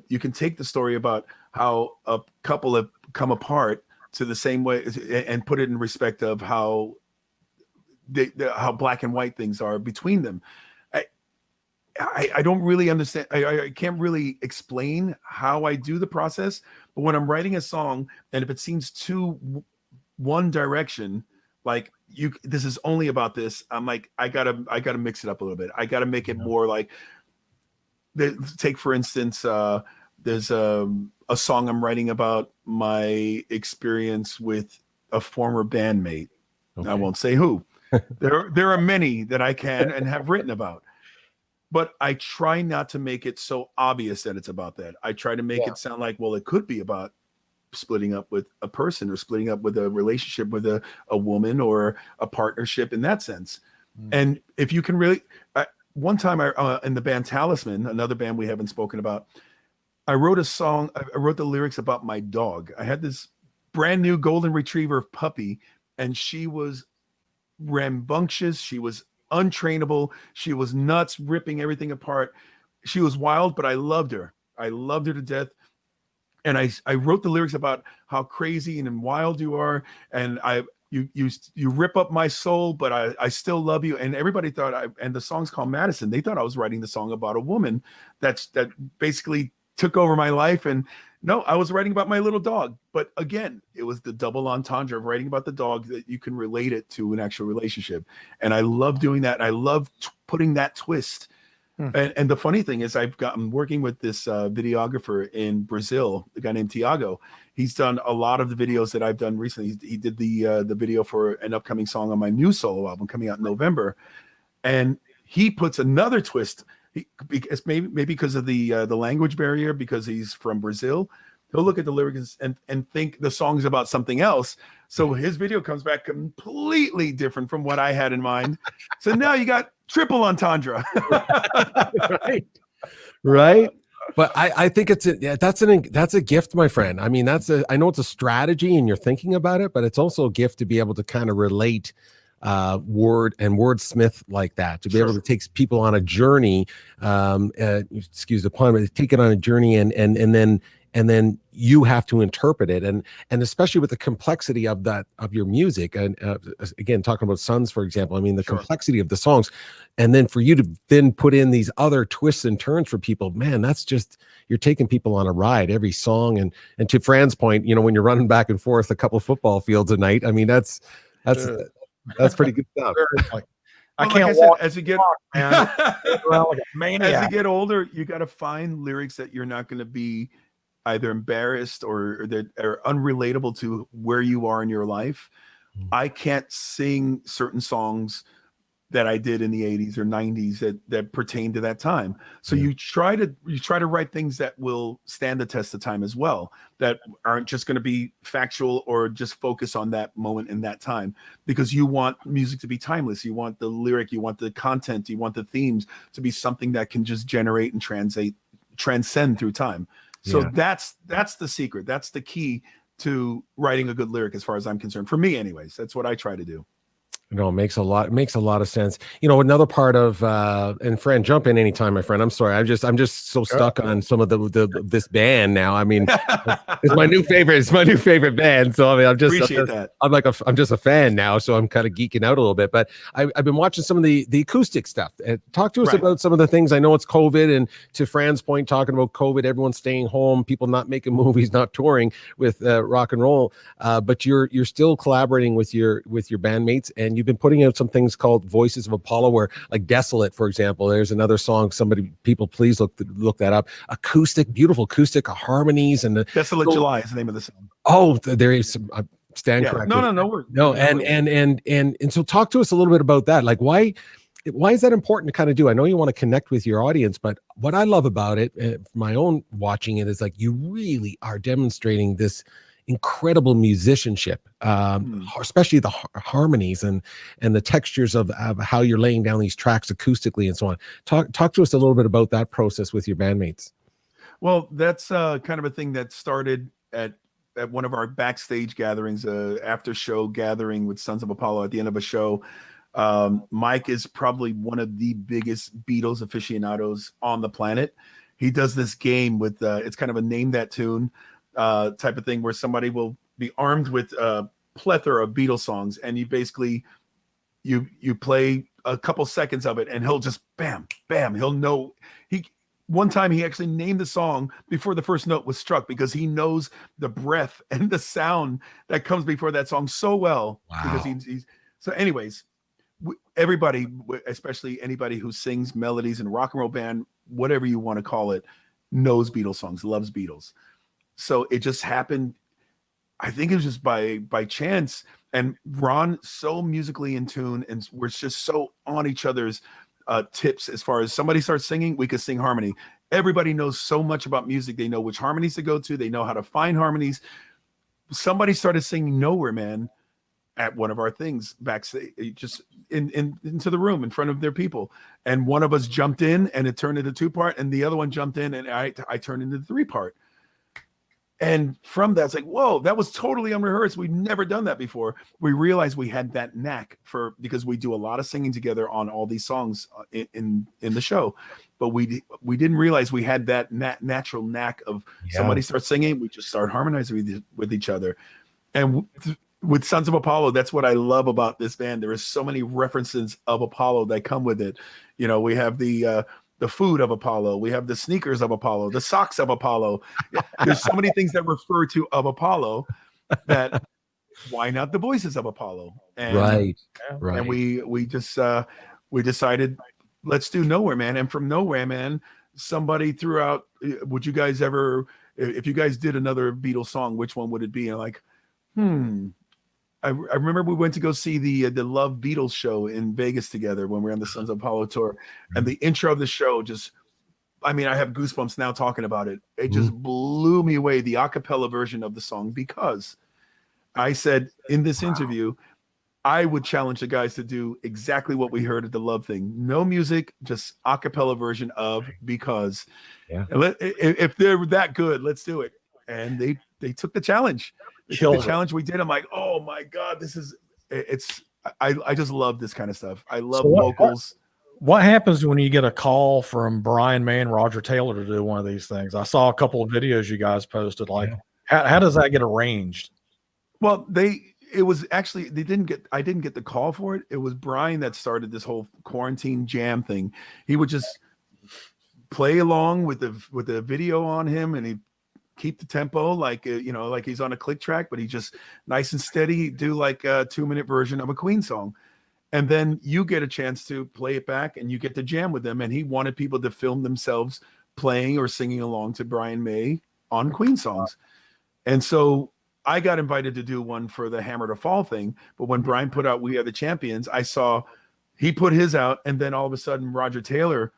You can take the story about how a couple have come apart to the same way and put it in respect of how black and white things are between them. I don't really understand. I can't really explain how I do the process, but when I'm writing a song, and if it seems too one direction, like this is only about this, I'm like, I gotta mix it up a little bit. I gotta make it more like take for instance, There's a song I'm writing about my experience with a former bandmate. Okay. I won't say who. There are many that I can and have written about, but I try not to make it so obvious that it's about that. I try to make it sound like, well, it could be about splitting up with a person or splitting up with a relationship with a woman or a partnership in that sense. And if you can really, one time in the band Talisman, another band we haven't spoken about, I wrote a song. I wrote the lyrics about my dog. I had this brand new golden retriever puppy, and she was rambunctious. She was untrainable. She was nuts, ripping everything apart. She was wild, but I loved her. I loved her to death. And I wrote the lyrics about how crazy and wild you are. And you rip up my soul, but I still love you. And everybody thought and the song's called Madison. They thought I was writing the song about a woman that basically took over my life. And no, I was writing about my little dog. But again, it was the double entendre of writing about the dog that you can relate it to an actual relationship. And I love doing that. And I love putting that twist. And the funny thing is I'm working with this videographer in Brazil, a guy named Tiago. He's done a lot of the videos that I've done recently. He did the video for an upcoming song on my new solo album coming out in November. And he puts another twist. Because maybe because of the language barrier, because he's from Brazil, he'll look at the lyrics and think the song's about something else. So his video comes back completely different from what I had in mind. So now you got triple entendre. Right. But I think that's a gift, my friend. I mean, I know it's a strategy and you're thinking about it, but it's also a gift to be able to kind of relate word and wordsmith like that, to be able to take people on a journey, excuse the pun, but take it on a journey and then you have to interpret it, and especially with the complexity of your music, and again, talking about Sons, for example, I mean, the complexity of the songs, and then for you to then put in these other twists and turns for people, man, that's just, you're taking people on a ride every song. And to Fran's point, when you're running back and forth a couple of football fields a night, I mean, that's pretty good stuff. I can't walk. As you get man. Like a maniac. As you get older, you got to find lyrics that you're not going to be either embarrassed or that are unrelatable to where you are in your life. I can't sing certain songs that I did in the 80s or 90s that pertain to that time. So you try to write things that will stand the test of time as well, that aren't just going to be factual or just focus on that moment in that time, because you want music to be timeless. You want the lyric, you want the content, you want the themes to be something that can just generate and transcend through time. So that's the secret. That's the key to writing a good lyric, as far as I'm concerned. For me, anyways, that's what I try to do. No, it makes a lot of sense. Another part of and Fran, jump in anytime, my friend. I'm sorry. I'm just so stuck on some of this band now. I mean, it's my new favorite. It's my new favorite band. So I mean, I'm just a fan now. So I'm kind of geeking out a little bit. But I've been watching some of the acoustic stuff. Talk to us about some of the things. I know it's COVID, and to Fran's point, talking about COVID, everyone's staying home, people not making movies, not touring with rock and roll. But you're still collaborating with your bandmates, and you've been putting out some things called Voices of Apollo, where, like Desolate, for example, there's another song. People please look that up. Acoustic, beautiful acoustic harmonies, and Desolate July is the name of the song. Oh, there is some stand corrected. No. And so talk to us a little bit about that. Like, why is that important to kind of do? I know you want to connect with your audience, but what I love about it, my own watching it, is like you really are demonstrating this incredible musicianship, especially the harmonies and the textures of how you're laying down these tracks acoustically and so on. Talk to us a little bit about that process with your bandmates. Well, that's kind of a thing that started at one of our backstage gatherings, after show gathering with Sons of Apollo at the end of a show. Mike is probably one of the biggest Beatles aficionados on the planet. He does this game with it's kind of a name that tune type of thing, where somebody will be armed with a plethora of Beatles songs, and you basically you play a couple seconds of it, and he'll just bam, he'll know. One time he actually named the song before the first note was struck, because he knows the breath and the sound that comes before that song so well. Wow. Because he's so anyways, everybody, especially anybody who sings melodies in a rock and roll band, whatever you want to call it, knows Beatles songs, loves Beatles. So it just happened. I think it was just by chance. And Ron, so musically in tune, and we're just so on each other's tips as far as somebody starts singing, we could sing harmony. Everybody knows so much about music. They know which harmonies to go to. They know how to find harmonies. Somebody started singing Nowhere Man at one of our things backstage, just into the room in front of their people. And one of us jumped in and it turned into 2-part, and the other one jumped in and I turned into 3-part. And from that, it's like, whoa, that was totally unrehearsed. We've never done that before. We realized we had that knack because we do a lot of singing together on all these songs in the show. But we didn't realize we had that natural knack of somebody starts singing, we just start harmonizing with each other. And with Sons of Apollo, that's what I love about this band. There are so many references of Apollo that come with it. You know, we have the food of Apollo, we have the sneakers of Apollo, the socks of Apollo. There's so many things that refer to of Apollo that why not the voices of Apollo? And, right. And we just we decided, let's do Nowhere Man. And from Nowhere Man, somebody threw out, would you guys ever, if you guys did another Beatles song, which one would it be? And like, I remember we went to go see the Love Beatles show in Vegas together when we were on the Sons of Apollo tour. And the intro of the show just, I mean, I have goosebumps now talking about it. It just blew me away, the a cappella version of the song, because I said in this interview, I would challenge the guys to do exactly what we heard at the Love thing. No music, just a cappella version of Because. Yeah. If they're that good, let's do it. And they took the challenge. They took the challenge we did. I'm like, oh my God, I just love this kind of stuff. I love vocals. What happens when you get a call from Brian May and Roger Taylor to do one of these things? I saw a couple of videos you guys posted. Like, how does that get arranged? Well, it was actually, I didn't get the call for it. It was Brian that started this whole quarantine jam thing. He would just play along with the video on him, and he'd keep the tempo like like he's on a click track, but he just nice and steady do like a 2-minute version of a Queen song. And then you get a chance to play it back and you get to jam with them. And he wanted people to film themselves playing or singing along to Brian May on Queen songs. And so I got invited to do one for the Hammer to Fall thing. But when Brian put out We Are the Champions, I saw he put his out, and then all of a sudden Roger Taylor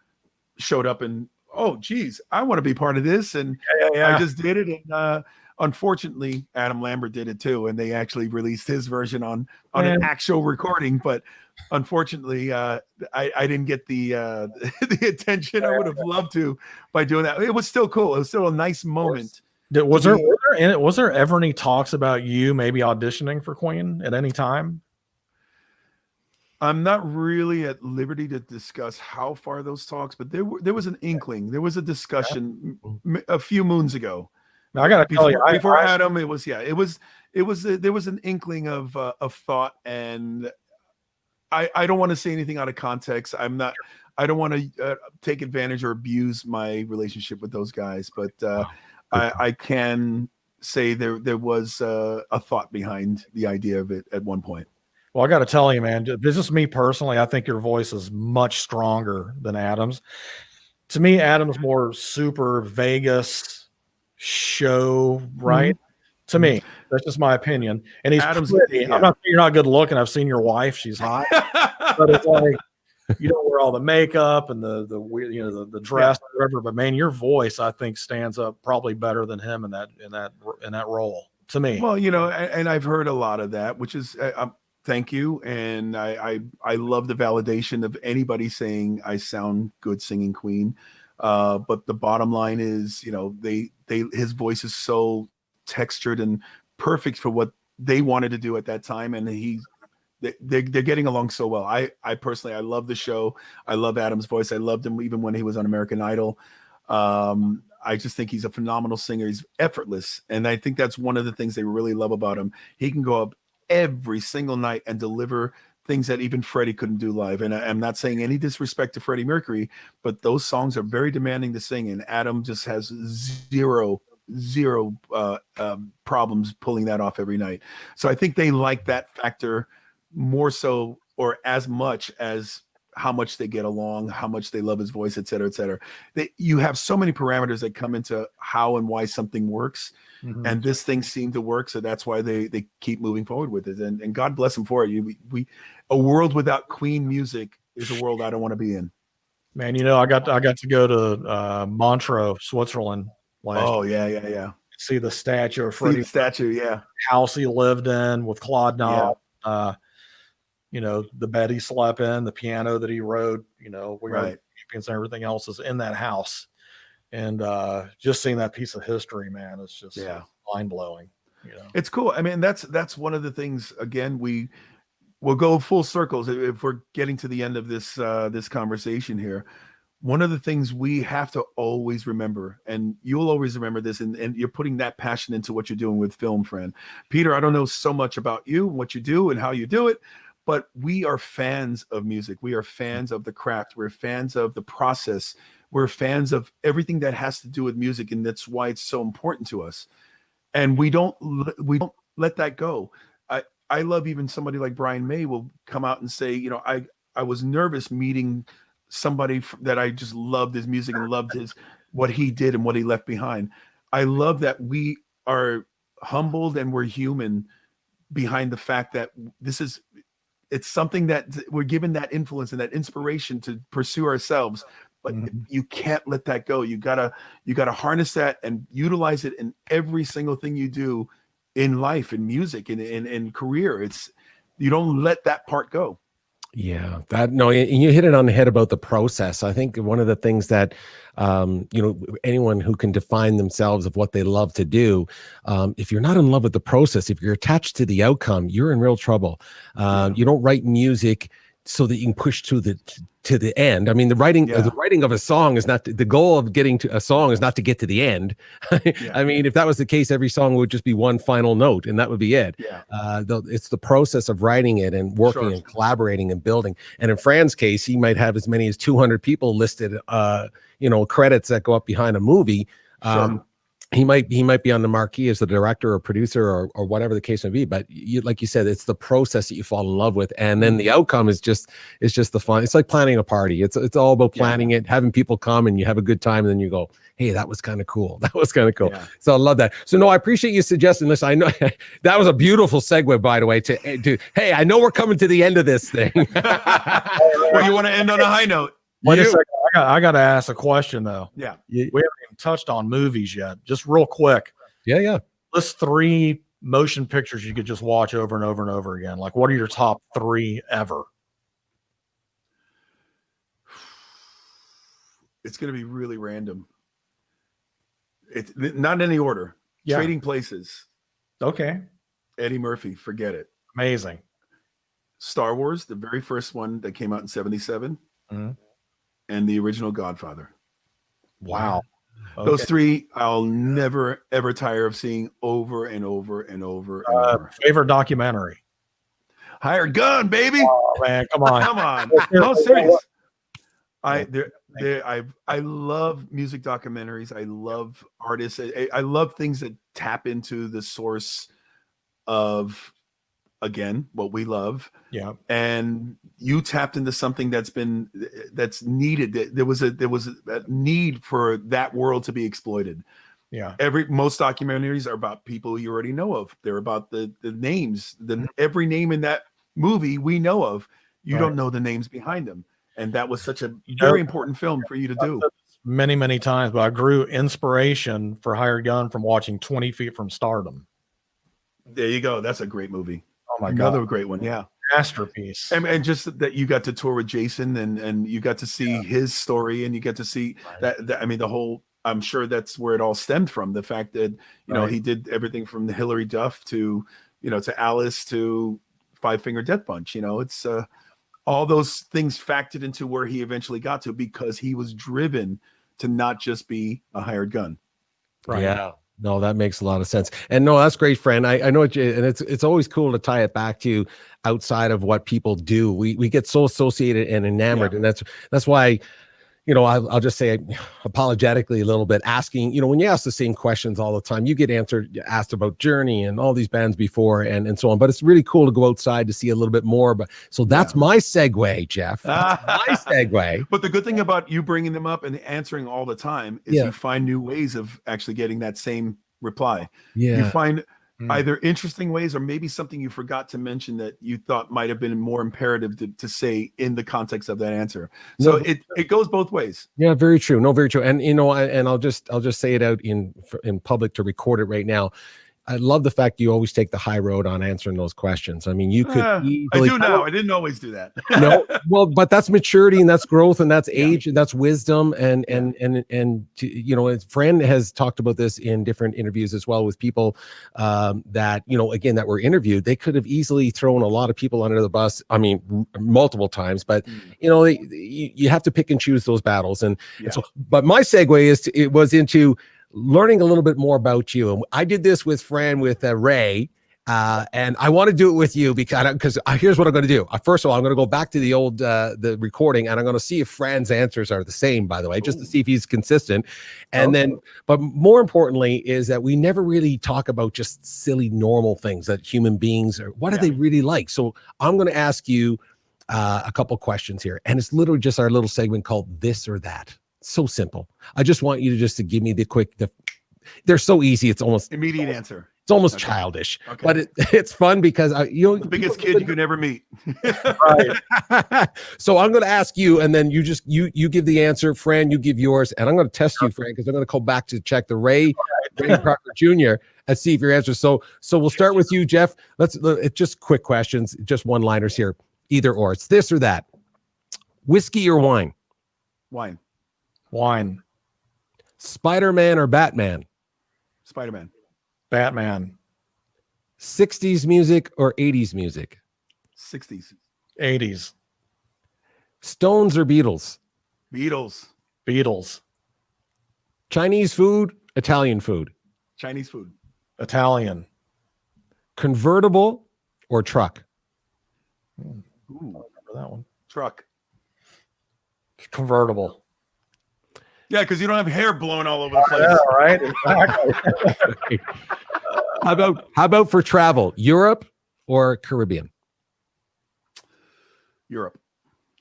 showed up and, oh, geez, I want to be part of this. And I just did it. And unfortunately, Adam Lambert did it too. And they actually released his version on an actual recording. But unfortunately, I didn't get the the attention I would have loved to by doing that. It was still cool. It was still a nice moment. Was there ever any talks about you maybe auditioning for Queen at any time? I'm not really at liberty to discuss how far those talks, but there was an inkling. There was a discussion a few moons ago. Now, I got to tell you, before Adam, there was an inkling of thought, and I don't want to say anything out of context. I don't want to take advantage or abuse my relationship with those guys, but I can say there was a thought behind the idea of it at one point. Well, I got to tell you, man, this is me personally. I think your voice is much stronger than Adam's. To me, Adam's more super Vegas show, right? To me, that's just my opinion. And he's Adam's pretty. I'm not saying you're not good looking. I've seen your wife; she's hot. But it's like you don't wear all the makeup and the dress, or whatever. But man, your voice, I think, stands up probably better than him in that role. To me, well, and I've heard a lot of that, which is. Thank you. And I love the validation of anybody saying I sound good singing Queen. But the bottom line is, his voice is so textured and perfect for what they wanted to do at that time. And they're getting along so well. I personally, I love the show. I love Adam's voice. I loved him even when he was on American Idol. I just think he's a phenomenal singer. He's effortless. And I think that's one of the things they really love about him. He can go up every single night and deliver things that even Freddie couldn't do live. And I'm not saying any disrespect to Freddie Mercury, but those songs are very demanding to sing. And Adam just has zero problems pulling that off every night. So I think they like that factor more so or as much as how much they get along, how much they love his voice, et cetera, et cetera. You have so many parameters that come into how and why something works. Mhm. And this thing seemed to work. So that's why they keep moving forward with it. And God bless them for it. A world without Queen music is a world I don't want to be in. Man, you know, I got to go to Montreux, Switzerland last year. Yeah. See the statue of See Freddie the statue, yeah. house he lived in with Claude Knob. You know, the bed he slept in, the piano that he wrote, you know, We Are Champions and everything else is in that house. And just seeing that piece of history, man, it's just mind blowing. You know, it's cool. I mean, that's one of the things. Again, we'll go full circles if we're getting to the end of this this conversation here. One of the things we have to always remember, and you'll always remember this, and you're putting that passion into what you're doing with film, Fran. Peter, I don't know so much about you and what you do and how you do it, but we are fans of music. We are fans of the craft. We're fans of the process. We're fans of everything that has to do with music, and that's why it's so important to us. And we don't let that go. I love even somebody like Brian May will come out and say, you know, I was nervous meeting somebody that I just loved his music and loved what he did and what he left behind. I love that we are humbled and we're human behind the fact that it's something that we're given that influence and that inspiration to pursue ourselves, but you can't let that go. You gotta harness that and utilize it in every single thing you do in life, in music, in career. You don't let that part go. Yeah, and you hit it on the head about the process. I think one of the things that, you know, anyone who can define themselves of what they love to do, if you're not in love with the process, if you're attached to the outcome, you're in real trouble. You don't write music so that you can push to the end. I mean, the writing of a song is not the goal of getting to a song is not to get to the end. I mean, if that was the case, every song would just be one final note and that would be it. It's the process of writing it and working and collaborating and building. And in Fran's case, he might have as many as 200 people listed, you know, credits that go up behind a movie. He might be on the marquee as the director or producer or whatever the case may be, but like you said, it's the process that you fall in love with, and then the outcome is just the fun. It's like planning a party. It's all about planning it, having people come, and you have a good time, and then you go, hey, that was kind of cool. That was kind of cool. So I love that. So no, I appreciate you suggesting this. I know that was a beautiful segue, by the way. To hey, I know we're coming to the end of this thing. Well, you want to end on a high note? Wait a second. I got to ask a question though. Yeah. We haven't even touched on movies yet. Just real quick. Yeah. List 3 motion pictures you could just watch over and over and over again. Like, what are your top 3 ever? It's going to be really random. It's not in any order. Trading Places. Okay. Eddie Murphy. Forget it. Amazing. Star Wars, the very first one that came out in 1977. And the original Godfather. Wow. Okay. Those 3 I'll never ever tire of seeing over and over and over and over. Favorite documentary? Hired Gun, baby. Oh man, come on. Come on. No, serious. I love music documentaries. I love artists. I love things that tap into the source of, again, what we love. Yeah. And you tapped into something that's needed. There was a need for that world to be exploited. Yeah. Most documentaries are about people you already know of. They're about the names. Every name in that movie we know of. You don't know the names behind them. And that was such a very important film for you to do. Many, many times, but I grew inspiration for Hired Gun from watching 20 Feet from Stardom. There you go. That's a great movie. Oh my God. Another God. great one. Yeah. Masterpiece. And just that you got to tour with Jason and you got to see his story and you get to see that I mean, the whole, I'm sure that's where it all stemmed from. The fact that, you know, he did everything from the Hillary Duff to, you know, to Alice to Five Finger Death Punch. You know, it's all those things factored into where he eventually got to because he was driven to not just be a hired gun. Right. Yeah. No, that makes a lot of sense. And no, that's great, friend. I know what and it's always cool to tie it back to outside of what people do. We get so associated and enamored. And that's why, you know, I'll just say apologetically a little bit, asking, you know, when you ask the same questions all the time, you get asked about Journey and all these bands before and so on. But it's really cool to go outside to see a little bit more. But so that's my segue, Jeff. That's my segue. But the good thing about you bringing them up and answering all the time is you find new ways of actually getting that same reply. You find either interesting ways or maybe something you forgot to mention that you thought might have been more imperative to say in the context of that answer. So it goes both ways. Yeah, very true. No, very true. And you know, and I'll just say it out in public to record it right now. I love the fact you always take the high road on answering those questions. I mean, you could easily, I do now. I didn't always do that. No, well, but that's maturity and that's growth and that's age and that's wisdom and you know, Fran has talked about this in different interviews as well with people that, you know, again, that were interviewed. They could have easily thrown a lot of people under the bus. I mean, multiple times, but you know, you have to pick and choose those battles. And so, but my segue was into learning a little bit more about you. And I did this with Fran, with Ray, and I want to do it with you because here's what I'm going to do. First of all, I'm going to go back to the old the recording, and I'm going to see if Fran's answers are the same, by the way, just to see if he's consistent. And then, but more importantly, is that we never really talk about just silly, normal things that human beings are. What do they really like? So I'm going to ask you a couple questions here, and it's literally just our little segment called This or That. So simple. I just want you to give me they're so easy. It's almost immediate answer. It's almost childish, but it's fun because you know, the biggest kid you could ever meet. Right. So I'm going to ask you, and then you give the answer. Fran, you give yours, and I'm going to test you, Fran, because I'm going to go back to check the Ray Parker Jr. and see if your answer. So we'll start with you, Jeff. It's just quick questions, just one-liners here. Either or. It's this or that. Whiskey or wine? Wine. Spider-Man or Batman? Spider-Man. Batman. 60s music or 80s music? 60s. 80s. Stones or Beatles? Beatles. Chinese food, Italian food? Chinese food. Italian. Convertible or truck? Ooh, I remember that one. Truck. Convertible. Yeah, because you don't have hair blowing all over the place. Yeah, right. Exactly. How about for travel, Europe or Caribbean? Europe.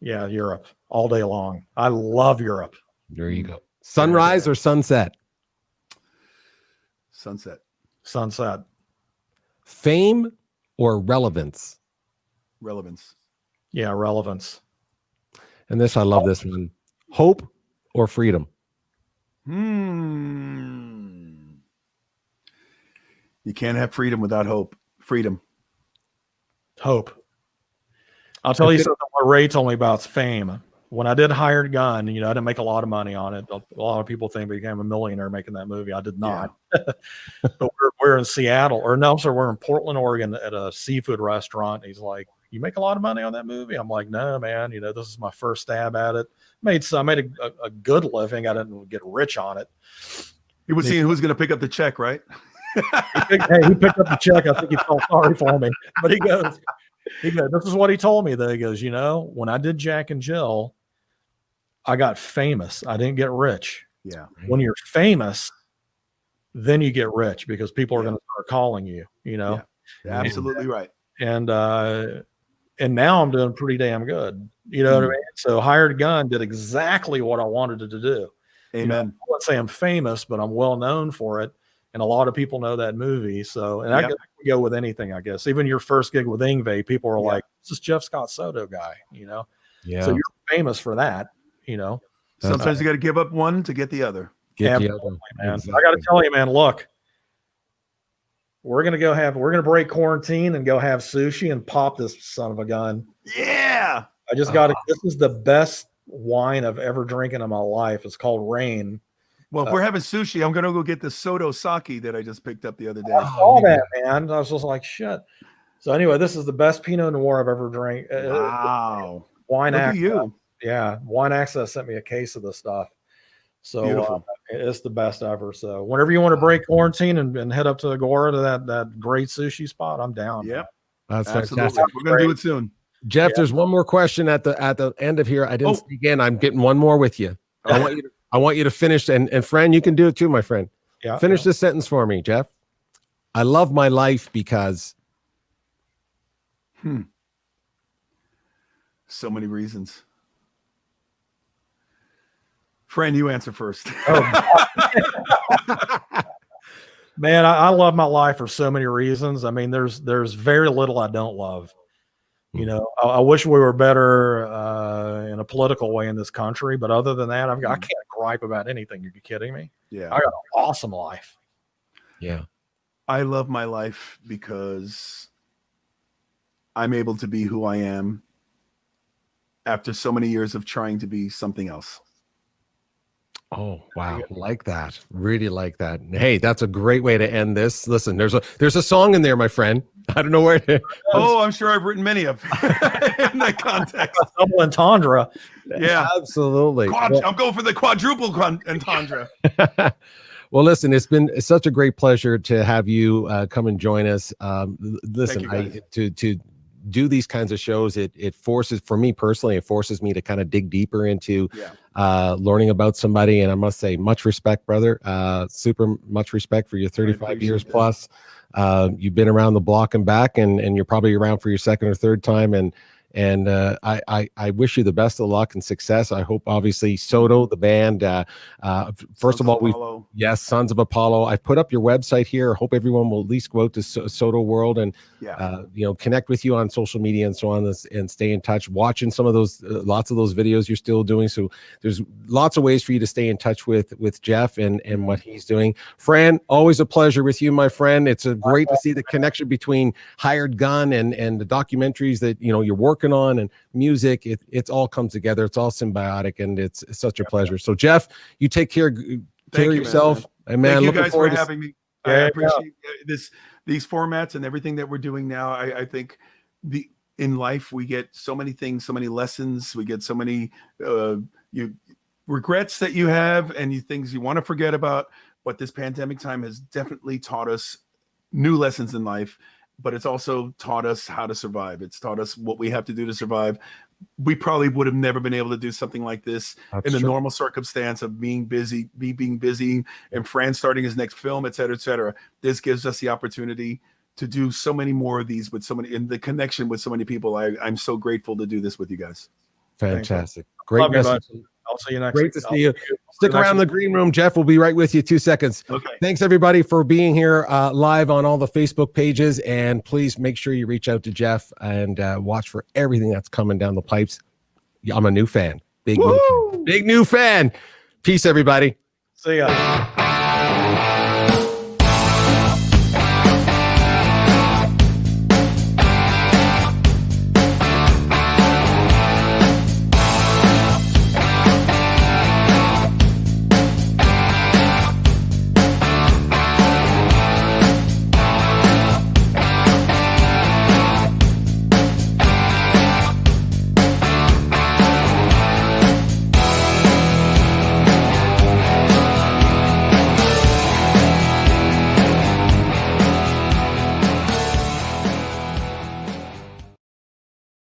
Yeah, Europe all day long. I love Europe. There you go. Sunrise or sunset? Sunset. Fame or relevance? Relevance. Yeah, relevance. And this, I love this one. Hope or freedom? You can't have freedom without hope. Freedom. Hope. I'll tell you something what Ray told me about fame. When I did Hired Gun, you know, I didn't make a lot of money on it. A lot of people think I became a millionaire making that movie. I did not. Yeah. But we're in Seattle, or no, sir, we're in Portland, Oregon at a seafood restaurant. He's like, "You make a lot of money on that movie?" I'm like, "No, man. You know, this is my first stab at it. I made a good living. I didn't get rich on it." He was seeing who's going to pick up the check, right? He picked up the check. I think he felt sorry for me, but he goes, this is what he told me though. He goes, you know, when I did Jack and Jill, I got famous. I didn't get rich. Yeah. When you're famous, then you get rich because people are going to start calling you, you know? Yeah. Absolutely right. And now I'm doing pretty damn good. You know what I mean? So Hired Gun did exactly what I wanted it to do. Amen. You know, I wouldn't say I'm famous, but I'm well known for it. And a lot of people know that movie. So, and I can go with anything, I guess. Even your first gig with Yngwie, people are like, "This is Jeff Scott Soto guy," you know? Yeah. So you're famous for that, you know? Sometimes you got to give up one to get the other. Man. Exactly. I got to tell you, man, look, we're going to break quarantine and go have sushi and pop this son of a gun. Yeah. I just got it. This is the best wine I've ever drinking in my life. It's called Rain. Well, if we're having sushi, I'm going to go get the Soto sake that I just picked up the other day. I saw that, man. I was just like, shit. So anyway, this is the best Pinot Noir I've ever drank. Wow. Wine Look Access. at you. Yeah. Wine Access sent me a case of this stuff. So it's the best ever. So whenever you want to break quarantine and head up to Agora to that great sushi spot, I'm down. Yep. That's absolutely fantastic. We're going to do it soon. Jeff, there's one more question at the end of here. I didn't speak in. I'm getting one more with you. I want you to finish, and friend, you can do it too, my friend. Yeah. Finish this sentence for me, Jeff. I love my life because. So many reasons. Fran, you answer first. Man, I love my life for so many reasons. I mean, there's very little I don't love. You know, I wish we were better in a political way in this country, but other than that, I can't gripe about anything. You're kidding me? Yeah. I got an awesome life. Yeah. I love my life because I'm able to be who I am after so many years of trying to be something else. Oh, wow. Like that. Really like that. Hey, that's a great way to end this. Listen, there's a song in there, my friend. I don't know where to. Oh, I'm sure I've written many of in that context. Double entendre. Yeah, absolutely. I'm going for the quadruple entendre. Well, listen, it's been such a great pleasure to have you come and join us. Listen, to do these kinds of shows, it forces, for me personally, it forces me to kind of dig deeper into learning about somebody. And I must say, much respect, brother. Super much respect for your 35 years plus. You've been around the block and back, and you're probably around for your second or third time. And I wish you the best of luck and success. I hope, obviously, Soto, the band, first of all, Sons of Apollo. I've put up your website here. I hope everyone will at least go out to Soto World and, connect with you on social media and so on, and stay in touch, watching some of those, lots of those videos you're still doing. So there's lots of ways for you to stay in touch with Jeff and what he's doing. Fran, always a pleasure with you, my friend. It's great to see the connection between Hired Gun and the documentaries that, you're working on, and music. It all comes together. It's all symbiotic, and it's such a pleasure. So Jeff, you take care of yourself. And man, thank you guys for having me. I appreciate these formats and everything that we're doing now. I think in life we get so many things, so many lessons. We get so many regrets that you have, and things you want to forget about. But this pandemic time has definitely taught us new lessons in life. But it's also taught us how to survive. It's taught us what we have to do to survive. We probably would have never been able to do something like this in the normal circumstance of being busy, and Fran starting his next film, et cetera, et cetera. This gives us the opportunity to do so many more of these with so many, in the connection with so many people. I'm so grateful to do this with you guys. Fantastic. Great message. I'll see you next week. Great to see you. Stick around in the green room. Jeff will be right with you. 2 seconds. Okay. Thanks, everybody, for being here live on all the Facebook pages. And please make sure you reach out to Jeff and watch for everything that's coming down the pipes. I'm a new fan. Big new fan. Peace, everybody. See ya.